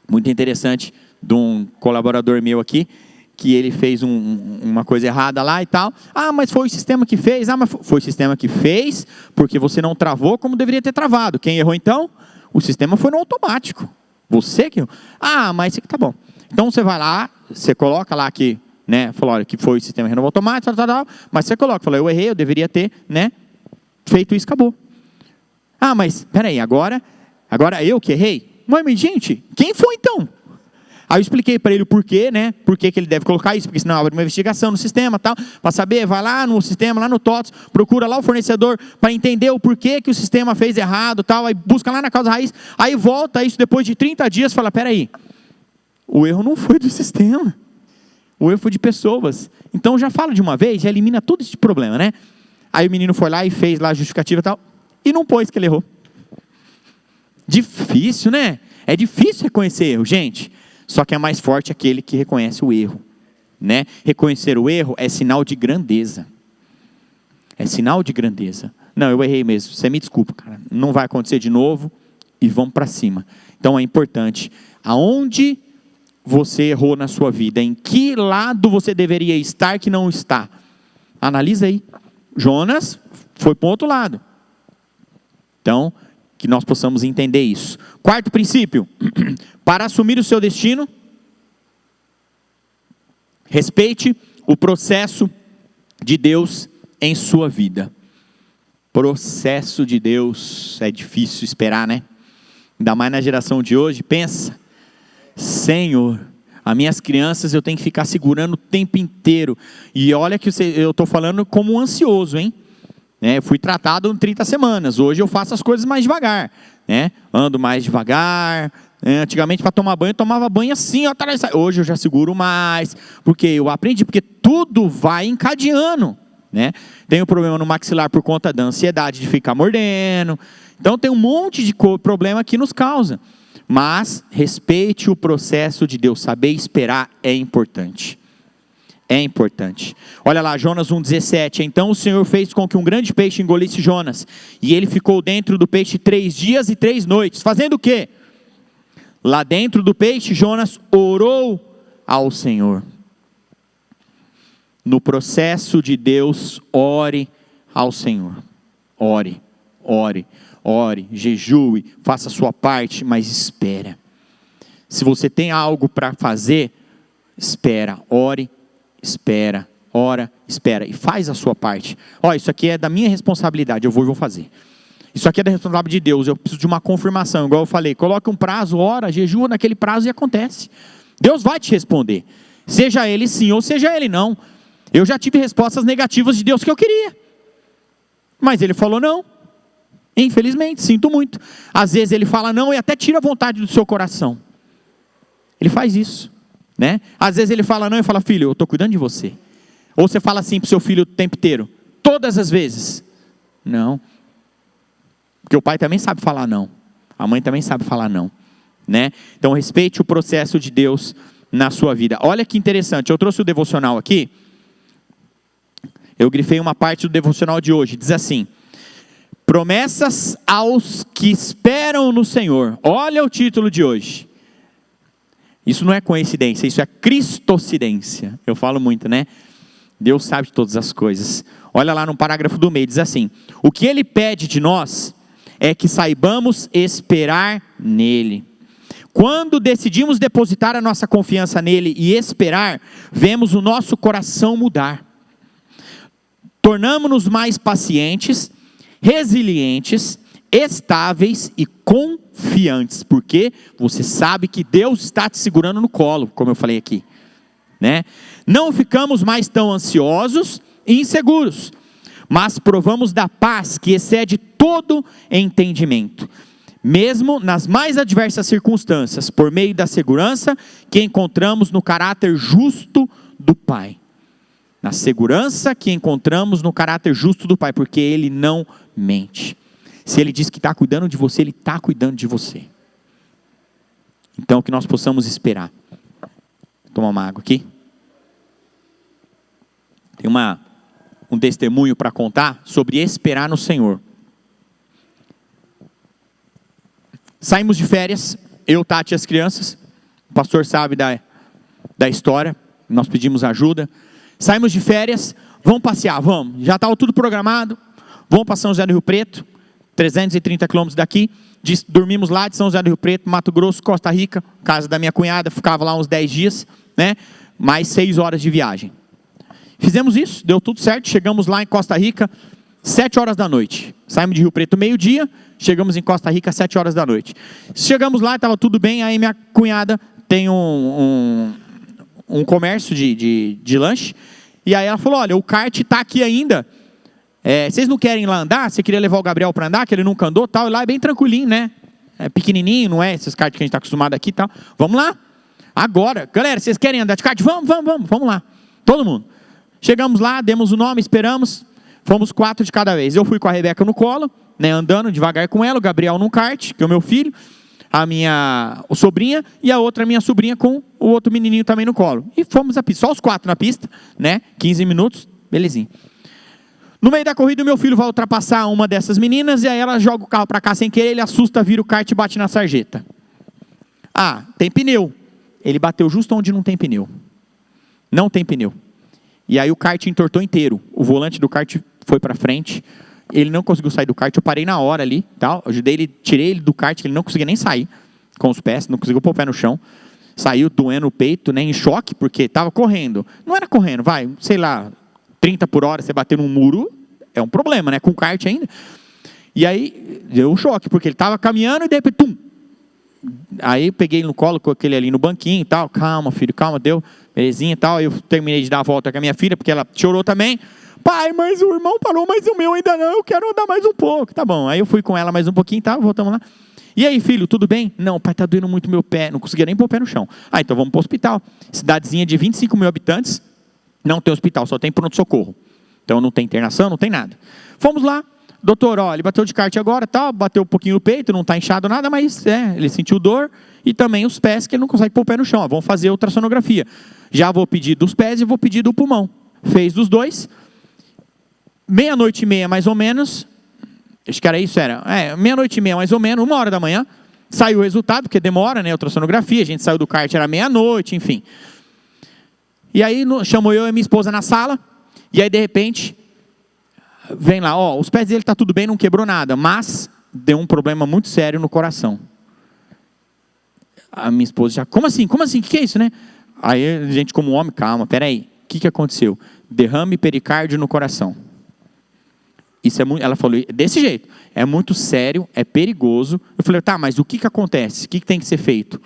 muito interessante de um colaborador meu aqui, que ele fez uma coisa errada lá e tal. Ah, mas foi o sistema que fez. Ah, mas foi o sistema que fez, porque você não travou como deveria ter travado. Quem errou então? O sistema foi no automático. Você que errou. Ah, mas tá bom. Então você vai lá, você coloca lá que, né, falou, olha, que foi o sistema renovou automático, tal, mas você coloca, falou, eu errei, eu deveria ter, né, feito isso, acabou. Ah, mas, peraí, agora eu que errei? Mas, gente, quem foi então? Aí eu expliquei para ele o porquê, né? Por que ele deve colocar isso, porque senão abre uma investigação no sistema e tal. Para saber, vai lá no sistema, lá no TOTS, procura lá o fornecedor para entender o porquê que o sistema fez errado tal. Aí busca lá na causa raiz, aí volta isso depois de 30 dias e fala, peraí, o erro não foi do sistema, o erro foi de pessoas. Então já fala de uma vez, já elimina todo esse problema, né? Aí o menino foi lá e fez lá a justificativa e tal, e não pôs que ele errou. Difícil, né? É difícil reconhecer erro, gente. Só que é mais forte aquele que reconhece o erro, né? Reconhecer o erro é sinal de grandeza. É sinal de grandeza. Não, eu errei mesmo. Você me desculpa, cara. Não vai acontecer de novo e vamos para cima. Então é importante. Aonde você errou na sua vida? Em que lado você deveria estar que não está? Analisa aí. Jonas foi para o outro lado. Então, que nós possamos entender isso. Quarto princípio, para assumir o seu destino, respeite o processo de Deus em sua vida. Processo de Deus é difícil esperar, né? Ainda mais na geração de hoje, pensa, Senhor, as minhas crianças eu tenho que ficar segurando o tempo inteiro. E olha que eu estou falando como um ansioso, hein? Eu fui tratado em 30 semanas, hoje eu faço as coisas mais devagar, né? Ando mais devagar, antigamente para tomar banho eu tomava banho assim, ó, hoje eu já seguro mais, porque eu aprendi, porque tudo vai encadeando, né? Tenho problema no maxilar por conta da ansiedade de ficar mordendo, então tem um monte de problema que nos causa, mas respeite o processo de Deus, saber esperar é importante. É importante. Olha lá, Jonas 1,17. Então o Senhor fez com que um grande peixe engolisse Jonas. E ele ficou dentro do peixe 3 dias e 3 noites. Fazendo o quê? Lá dentro do peixe, Jonas orou ao Senhor. No processo de Deus, ore ao Senhor. Ore, ore, ore, jejue, faça a sua parte, mas espera. Se você tem algo para fazer, espera, ore, espera, ora, espera e faz a sua parte. Ó, isso aqui é da minha responsabilidade, eu vou fazer. Isso aqui é da responsabilidade de Deus, eu preciso de uma confirmação, igual eu falei, coloque um prazo, ora, jejua naquele prazo e acontece. Deus vai te responder, seja ele sim ou seja ele não. Eu já tive respostas negativas de Deus que eu queria, mas ele falou não. Infelizmente, sinto muito. Às vezes ele fala não e até tira a vontade do seu coração. Ele faz isso. Né? Às vezes ele fala não e fala, filho, eu estou cuidando de você. Ou você fala assim para o seu filho o tempo inteiro, todas as vezes? Não. Porque o pai também sabe falar não. A mãe também sabe falar não, né? Então respeite o processo de Deus na sua vida. Olha que interessante, eu trouxe o devocional aqui. Eu grifei uma parte do devocional de hoje. Diz assim: promessas aos que esperam no Senhor. Olha o título de hoje. Isso não é coincidência, isso é cristocidência. Eu falo muito, né? Deus sabe de todas as coisas. Olha lá no parágrafo do meio, diz assim: o que Ele pede de nós é que saibamos esperar nele. Quando decidimos depositar a nossa confiança nele e esperar, vemos o nosso coração mudar. Tornamo-nos mais pacientes, resilientes, estáveis e confiantes, porque você sabe que Deus está te segurando no colo, como eu falei aqui, né? Não ficamos mais tão ansiosos e inseguros, mas provamos da paz que excede todo entendimento, mesmo nas mais adversas circunstâncias, por meio da segurança que encontramos no caráter justo do Pai. Na segurança que encontramos no caráter justo do Pai, porque Ele não mente. Se Ele diz que está cuidando de você, Ele está cuidando de você. Então que nós possamos esperar. Vou tomar uma água aqui. Tem um testemunho para contar sobre esperar no Senhor. Saímos de férias, eu, Tati e as crianças. O pastor sabe da história, nós pedimos ajuda. Saímos de férias, vamos passear, vamos. Já estava tudo programado, vamos para São José do Rio Preto, 330 quilômetros daqui. Dormimos lá de São José do Rio Preto, Mato Grosso, Costa Rica, casa da minha cunhada, ficava lá uns 10 dias, né? Mais 6 horas de viagem. Fizemos isso, deu tudo certo, chegamos lá em Costa Rica, 7 horas da noite. Saímos de Rio Preto meio-dia, chegamos em Costa Rica 7 horas da noite. Chegamos lá, estava tudo bem, aí minha cunhada tem um comércio de lanche, e aí ela falou: olha, o kart está aqui ainda, vocês não querem ir lá andar? Você queria levar o Gabriel para andar, que ele nunca andou, tal, e lá é bem tranquilinho, né? É pequenininho, não é esses kart que a gente está acostumado aqui e tal. Vamos lá, agora, galera, vocês querem andar de kart? Vamos lá, todo mundo. Chegamos lá, demos o nome, esperamos, fomos 4 de cada vez. Eu fui com a Rebeca no colo, né, andando devagar com ela, o Gabriel num kart, que é o meu filho, a minha sobrinha, e a outra minha sobrinha com o outro menininho também no colo. E fomos a pista, só os 4 na pista, né, 15 minutos, belezinha. No meio da corrida, o meu filho vai ultrapassar uma dessas meninas, e aí ela joga o carro para cá sem querer, ele assusta, vira o kart e bate na sarjeta. Ah, tem pneu. Ele bateu justo onde não tem pneu. Não tem pneu. E aí o kart entortou inteiro. O volante do kart foi para frente. Ele não conseguiu sair do kart. Eu parei na hora ali, tal. Ajudei ele, tirei ele do kart, que ele não conseguia nem sair com os pés, não conseguiu pôr o pé no chão. Saiu doendo o peito, né, em choque, porque estava correndo. Não era correndo, vai, sei lá, 30 por hora, você bater num muro, é um problema, né, com o kart ainda. E aí deu um choque, porque ele estava caminhando e de repente, tum. Aí eu peguei ele no colo, com aquele ali no banquinho e tal. Calma, filho, calma, deu. Belezinha e tal. Aí eu terminei de dar a volta com a minha filha, porque ela chorou também. Pai, mas o irmão parou, mas o meu ainda não. Eu quero andar mais um pouco. Tá bom. Aí eu fui com ela mais um pouquinho e tal. Voltamos lá. E aí, filho, tudo bem? Não, pai, tá doendo muito meu pé. Não conseguia nem pôr o pé no chão. Ah, então vamos pro hospital. Cidadezinha de 25 mil habitantes. Não tem hospital, só tem pronto-socorro. Então não tem internação, não tem nada. Fomos lá. Doutor, ó, ele bateu de kart agora, tal, bateu um pouquinho no peito, não está inchado nada, mas ele sentiu dor e também os pés que ele não consegue pôr o pé no chão. Vamos fazer ultrassonografia. Já vou pedir dos pés e vou pedir do pulmão. Fez dos dois. 00:30 mais ou menos, acho que era isso, 00:30 mais ou menos, 1h da manhã, saiu o resultado, porque demora, né, a ultrassonografia, a gente saiu do kart, era 00:00, enfim. E aí chamou eu e minha esposa na sala, e aí de repente vem lá, ó, os pés dele tá tudo bem, não quebrou nada, mas deu um problema muito sério no coração. A minha esposa já, como assim, o que é isso, né? Aí a gente como homem, calma, peraí, o que aconteceu? Derrame pericárdio no coração. Isso é muito, ela falou, desse jeito, é muito sério, é perigoso. Eu falei, tá, mas o que acontece? O que tem que ser feito?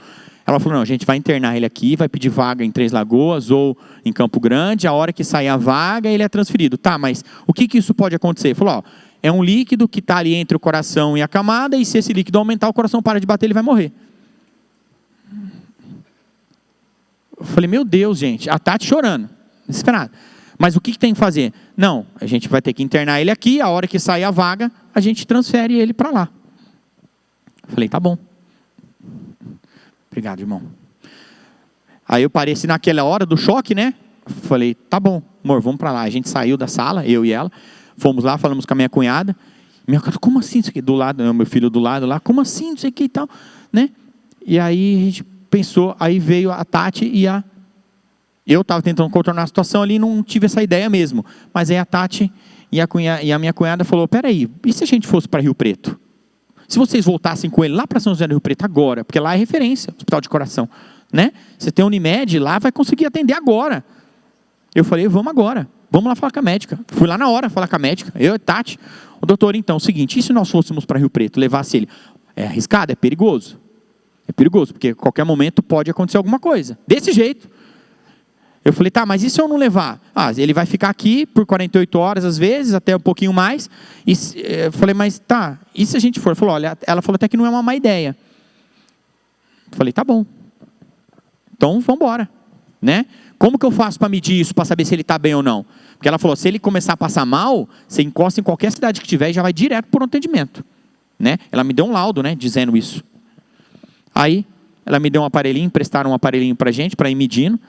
Ela falou, não, a gente vai internar ele aqui, vai pedir vaga em Três Lagoas ou em Campo Grande, a hora que sair a vaga, ele é transferido. Tá, mas o que isso pode acontecer? Ele falou, ó, é um líquido que está ali entre o coração e a camada, e se esse líquido aumentar, o coração para de bater, ele vai morrer. Eu falei, meu Deus, gente, a Tati chorando, desesperada. Mas o que tem que fazer? Não, a gente vai ter que internar ele aqui, a hora que sair a vaga, a gente transfere ele para lá. Falei, tá bom. Obrigado, irmão. Aí eu pareci naquela hora do choque, né? Falei, tá bom, amor, vamos para lá. A gente saiu da sala, eu e ela, fomos lá, falamos com a minha cunhada. Minha cunhada, como assim isso aqui? Do lado, meu filho do lado lá, como assim isso aqui e tal, né? E aí a gente pensou, aí veio a Tati e a... Eu estava tentando contornar a situação ali e não tive essa ideia mesmo. Mas aí a Tati e a minha cunhada falou, peraí, e se a gente fosse para Rio Preto? Se vocês voltassem com ele lá para São José do Rio Preto agora, porque lá é referência, hospital de coração, né? Você tem a Unimed lá, vai conseguir atender agora. Eu falei, vamos agora, vamos lá falar com a médica. Fui lá na hora falar com a médica, eu e Tati. O doutor, então, é o seguinte, e se nós fôssemos para Rio Preto, levasse ele? É arriscado, é perigoso. É perigoso, porque a qualquer momento pode acontecer alguma coisa. Desse jeito. Eu falei, tá, mas e se eu não levar? Ah, ele vai ficar aqui por 48 horas, às vezes, até um pouquinho mais. E eu falei, mas tá, e se a gente for? Ela falou até que não é uma má ideia. Eu falei, tá bom. Então, vamos embora. Né? Como que eu faço para medir isso, para saber se ele está bem ou não? Porque ela falou, se ele começar a passar mal, você encosta em qualquer cidade que tiver e já vai direto por um atendimento. Né? Ela me deu um laudo, né, dizendo isso. Aí, ela me deu um aparelhinho, emprestaram um aparelhinho para a gente, para ir medindo.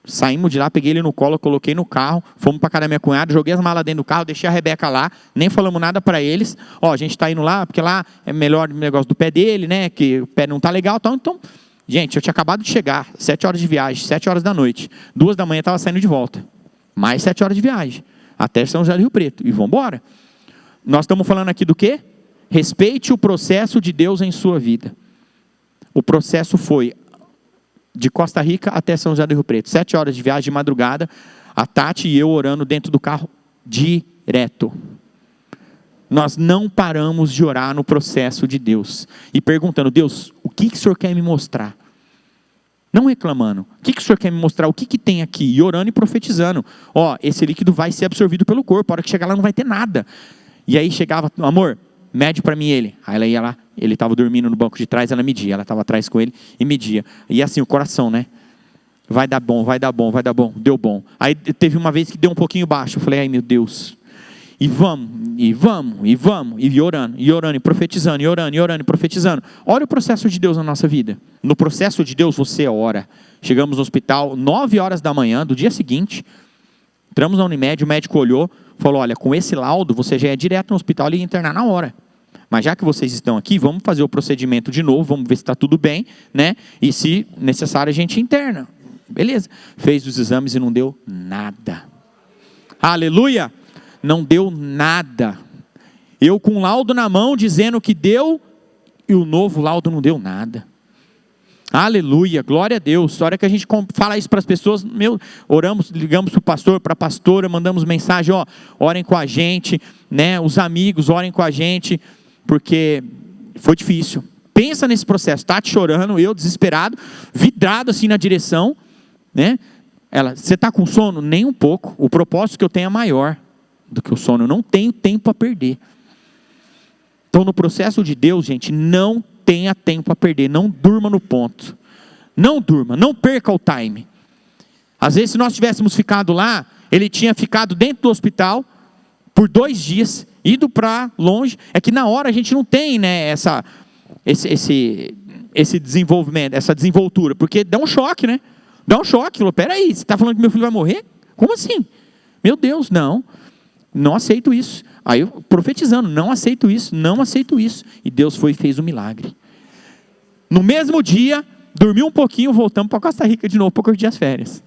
Saímos de lá, peguei ele no colo, coloquei no carro, fomos para casa da minha cunhada, joguei as malas dentro do carro, deixei a Rebeca lá, nem falamos nada para eles. Ó, a gente está indo lá, porque lá é melhor o negócio do pé dele, né, que o pé não está legal, tal. Então, gente, eu tinha acabado de chegar, 7 horas de viagem, 7 horas da noite, 2 da manhã estava saindo de volta, mais 7 horas de viagem, até São José do Rio Preto, e vamos embora. Nós estamos falando aqui do quê? Respeite o processo de Deus em sua vida. O processo foi de Costa Rica até São José do Rio Preto. 7 horas de viagem de madrugada, a Tati e eu orando dentro do carro direto. Nós não paramos de orar no processo de Deus. E perguntando, Deus, o que o Senhor quer me mostrar? Não reclamando. O que o Senhor quer me mostrar? O que tem aqui? E orando e profetizando. Ó, esse líquido vai ser absorvido pelo corpo. A hora que chegar lá não vai ter nada. E aí chegava, amor, mede para mim ele. Aí ela ia lá, ele estava dormindo no banco de trás, ela media. Ela estava atrás com ele e media. E assim, o coração, né? Vai dar bom, vai dar bom, vai dar bom. Deu bom. Aí teve uma vez que deu um pouquinho baixo. Eu falei, ai meu Deus. E vamos, e vamos, e vamos. E orando, e profetizando, e orando, e profetizando. Olha o processo de Deus na nossa vida. No processo de Deus você ora. Chegamos no hospital, 9 horas da manhã, do dia seguinte. Entramos na Unimed, o médico olhou, falou, olha, com esse laudo você já é direto no hospital e ia internar na hora. Mas já que vocês estão aqui, vamos fazer o procedimento de novo, vamos ver se está tudo bem, né? E se necessário a gente interna. Beleza. Fez os exames e não deu nada. Aleluia! Não deu nada. Eu com o laudo na mão dizendo que deu, e o novo laudo não deu nada. Aleluia, glória a Deus. A hora que a gente fala isso para as pessoas, oramos, ligamos para o pastor, para a pastora, mandamos mensagem, ó, orem com a gente, né? Os amigos orem com a gente, porque foi difícil. Pensa nesse processo, Tati chorando, eu desesperado, vidrado assim na direção, né? Ela, você está com sono? Nem um pouco. O propósito que eu tenho é maior do que o sono. Eu não tenho tempo a perder. Então, no processo de Deus, gente, não tenha tempo a perder. Não durma no ponto. Não durma. Não perca o time. Às vezes, se nós tivéssemos ficado lá, ele tinha ficado dentro do hospital por 2 dias, ido para longe. É que na hora a gente não tem, né, esse desenvolvimento, essa desenvoltura, porque dá um choque, né? Dá um choque. Falou, peraí, você está falando que meu filho vai morrer? Como assim? Meu Deus, não. Não aceito isso. Aí eu profetizando, não aceito isso, não aceito isso. E Deus foi e fez um milagre. No mesmo dia, dormi um pouquinho, voltamos para Costa Rica de novo para curtir as férias.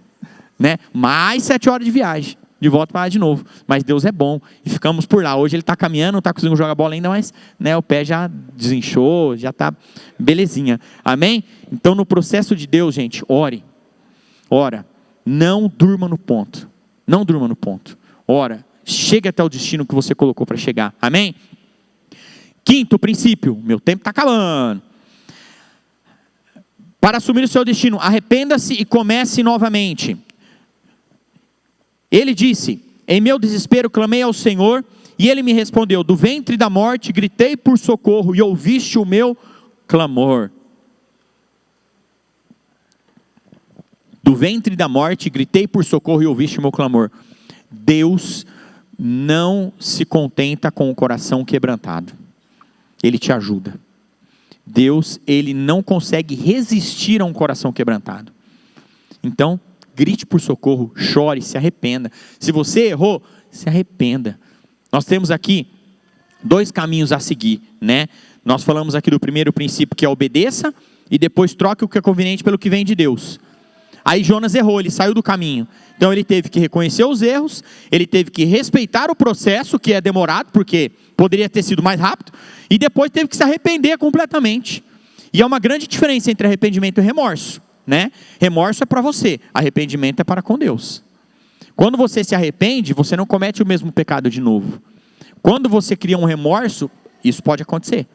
Né? Mais 7 horas de viagem, de volta para lá de novo. Mas Deus é bom. E ficamos por lá. Hoje ele está caminhando, não está conseguindo jogar bola ainda, mas né, o pé já desinchou, já está belezinha. Amém? Então no processo de Deus, gente, ore. Ora, não durma no ponto. Não durma no ponto. Ora. Chegue até o destino que você colocou para chegar. Amém? 5º princípio. Meu tempo está acabando. Para assumir o seu destino, arrependa-se e comece novamente. Ele disse, em meu desespero clamei ao Senhor, e Ele me respondeu, do ventre da morte gritei por socorro, e ouviste o meu clamor. Do ventre da morte gritei por socorro, e ouviste o meu clamor. Deus não se contenta com o coração quebrantado. Ele te ajuda. Deus, Ele não consegue resistir a um coração quebrantado. Então, grite por socorro, chore, se arrependa. Se você errou, se arrependa. Nós temos aqui 2 caminhos a seguir, né? Nós falamos aqui do primeiro princípio, que é obedeça, e depois troque o que é conveniente pelo que vem de Deus. Aí Jonas errou, ele saiu do caminho. Então ele teve que reconhecer os erros, ele teve que respeitar o processo, que é demorado, porque poderia ter sido mais rápido, e depois teve que se arrepender completamente. E há uma grande diferença entre arrependimento e remorso, né? Remorso é para você, arrependimento é para com Deus. Quando você se arrepende, você não comete o mesmo pecado de novo. Quando você cria um remorso, isso pode acontecer,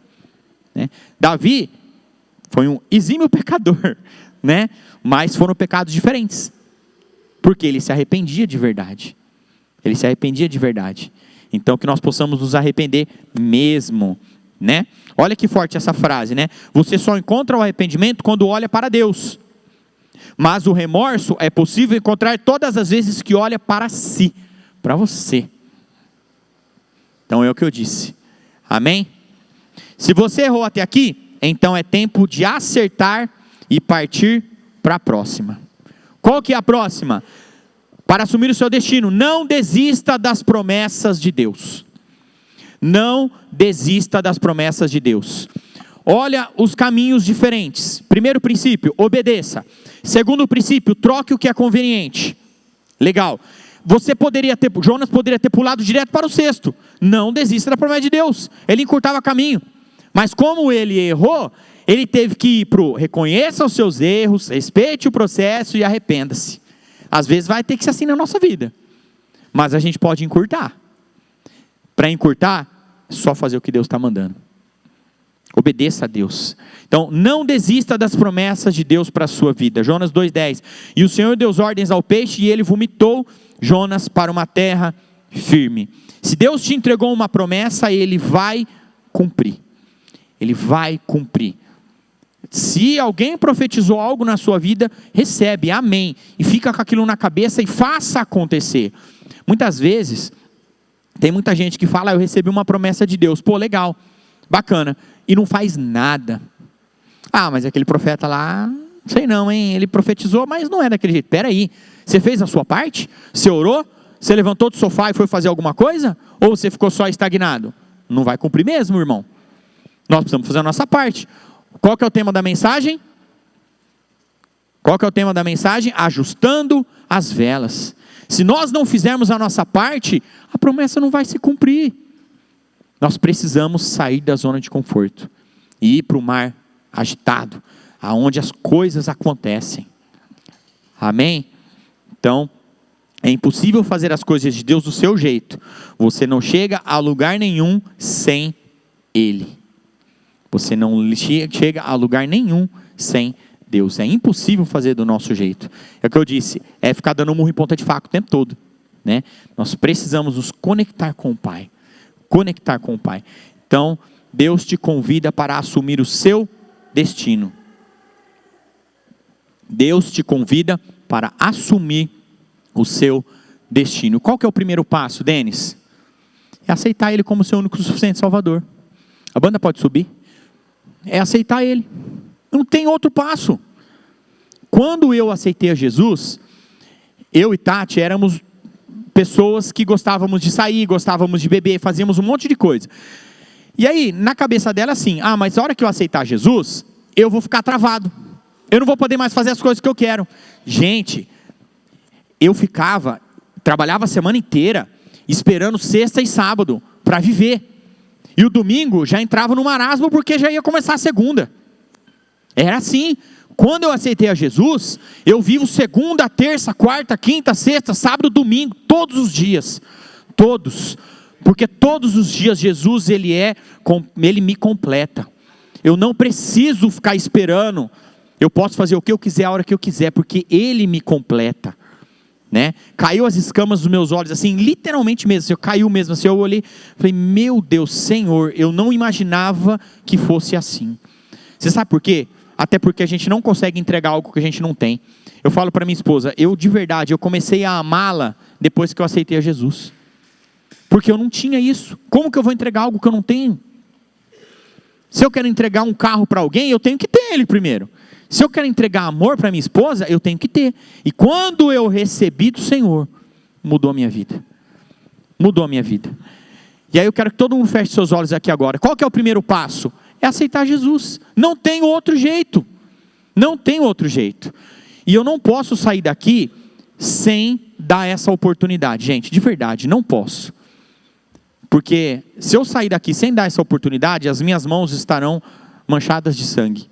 né? Davi foi um exímio pecador, né? Mas foram pecados diferentes, porque ele se arrependia de verdade. Ele se arrependia de verdade. Então que nós possamos nos arrepender mesmo, né? Olha que forte essa frase, né? Você só encontra o arrependimento quando olha para Deus. Mas o remorso é possível encontrar todas as vezes que olha para si, para você. Então é o que eu disse. Amém? Se você errou até aqui, então é tempo de acertar e partir para a próxima. Qual que é a próxima? Para assumir o seu destino, não desista das promessas de Deus. Não desista das promessas de Deus. Olha os caminhos diferentes. Primeiro princípio, obedeça. Segundo princípio, troque o que é conveniente. Legal. Jonas poderia ter pulado direto para o 6º. Não desista da promessa de Deus. Ele encurtava caminho. Mas como ele errou, ele teve que ir para o reconheça os seus erros, respeite o processo e arrependa-se. Às vezes vai ter que ser assim na nossa vida. Mas a gente pode encurtar. Para encurtar, é só fazer o que Deus está mandando. Obedeça a Deus. Então, não desista das promessas de Deus para a sua vida. Jonas 2,10. E o Senhor deu ordens ao peixe e ele vomitou Jonas para uma terra firme. Se Deus te entregou uma promessa, Ele vai cumprir. Ele vai cumprir. Se alguém profetizou algo na sua vida, recebe, amém. E fica com aquilo na cabeça e faça acontecer. Muitas vezes, tem muita gente que fala, eu recebi uma promessa de Deus. Pô, legal, bacana. E não faz nada. Ah, mas aquele profeta lá, não sei não, hein? Ele profetizou, mas não é daquele jeito. Peraí, você fez a sua parte? Você orou? Você levantou do sofá e foi fazer alguma coisa? Ou você ficou só estagnado? Não vai cumprir mesmo, irmão. Nós precisamos fazer a nossa parte. Qual que é o tema da mensagem? Qual que é o tema da mensagem? Ajustando as velas. Se nós não fizermos a nossa parte, a promessa não vai se cumprir. Nós precisamos sair da zona de conforto e ir para o mar agitado, aonde as coisas acontecem. Amém? Então, é impossível fazer as coisas de Deus do seu jeito. Você não chega a lugar nenhum sem Ele. Você não chega a lugar nenhum sem Deus. É impossível fazer do nosso jeito. É o que eu disse, é ficar dando murro em ponta de faca o tempo todo, né? Nós precisamos nos conectar com o Pai. Conectar com o Pai. Então, Deus te convida para assumir o seu destino. Deus te convida para assumir o seu destino. Qual que é o primeiro passo, Denis? É aceitar Ele como seu único e suficiente Salvador. A banda pode subir. É aceitar Ele. Não tem outro passo. Quando eu aceitei a Jesus, eu e Tati éramos pessoas que gostávamos de sair, gostávamos de beber, fazíamos um monte de coisa. E aí, na cabeça dela assim, mas a hora que eu aceitar Jesus, eu vou ficar travado. Eu não vou poder mais fazer as coisas que eu quero. Gente, eu trabalhava a semana inteira, esperando sexta e sábado, para viver. E o domingo já entrava no marasmo, porque já ia começar a segunda. Era assim. Quando eu aceitei a Jesus, eu vivo segunda, terça, quarta, quinta, sexta, sábado, domingo, todos os dias. Todos. Porque todos os dias Jesus, Ele me completa. Eu não preciso ficar esperando. Eu posso fazer o que eu quiser, a hora que eu quiser, porque Ele me completa. Né? Caiu as escamas dos meus olhos, assim, literalmente mesmo, assim, caiu mesmo, assim, eu olhei, falei, meu Deus, Senhor, eu não imaginava que fosse assim. Você sabe por quê? Até porque a gente não consegue entregar algo que a gente não tem. Eu falo para minha esposa, de verdade, eu comecei a amá-la depois que eu aceitei a Jesus. Porque eu não tinha isso. Como que eu vou entregar algo que eu não tenho? Se eu quero entregar um carro para alguém, eu tenho que ter ele primeiro. Se eu quero entregar amor para minha esposa, eu tenho que ter. E quando eu recebi do Senhor, mudou a minha vida. Mudou a minha vida. E aí eu quero que todo mundo feche seus olhos aqui agora. Qual que é o primeiro passo? É aceitar Jesus. Não tem outro jeito. Não tem outro jeito. E eu não posso sair daqui sem dar essa oportunidade. Gente, de verdade, não posso. Porque se eu sair daqui sem dar essa oportunidade, as minhas mãos estarão manchadas de sangue.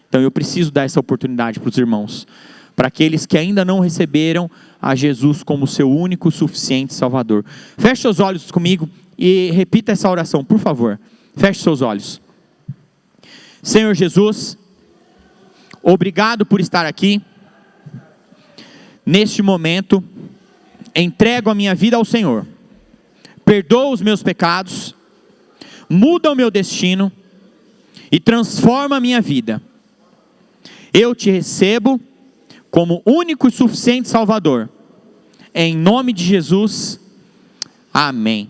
Então eu preciso dar essa oportunidade para os irmãos. Para aqueles que ainda não receberam a Jesus como seu único, suficiente Salvador. Feche seus olhos comigo e repita essa oração, por favor. Feche seus olhos. Senhor Jesus, obrigado por estar aqui. Neste momento, entrego a minha vida ao Senhor. Perdoa os meus pecados, muda o meu destino e transforma a minha vida. Eu te recebo como único e suficiente Salvador. Em nome de Jesus, amém.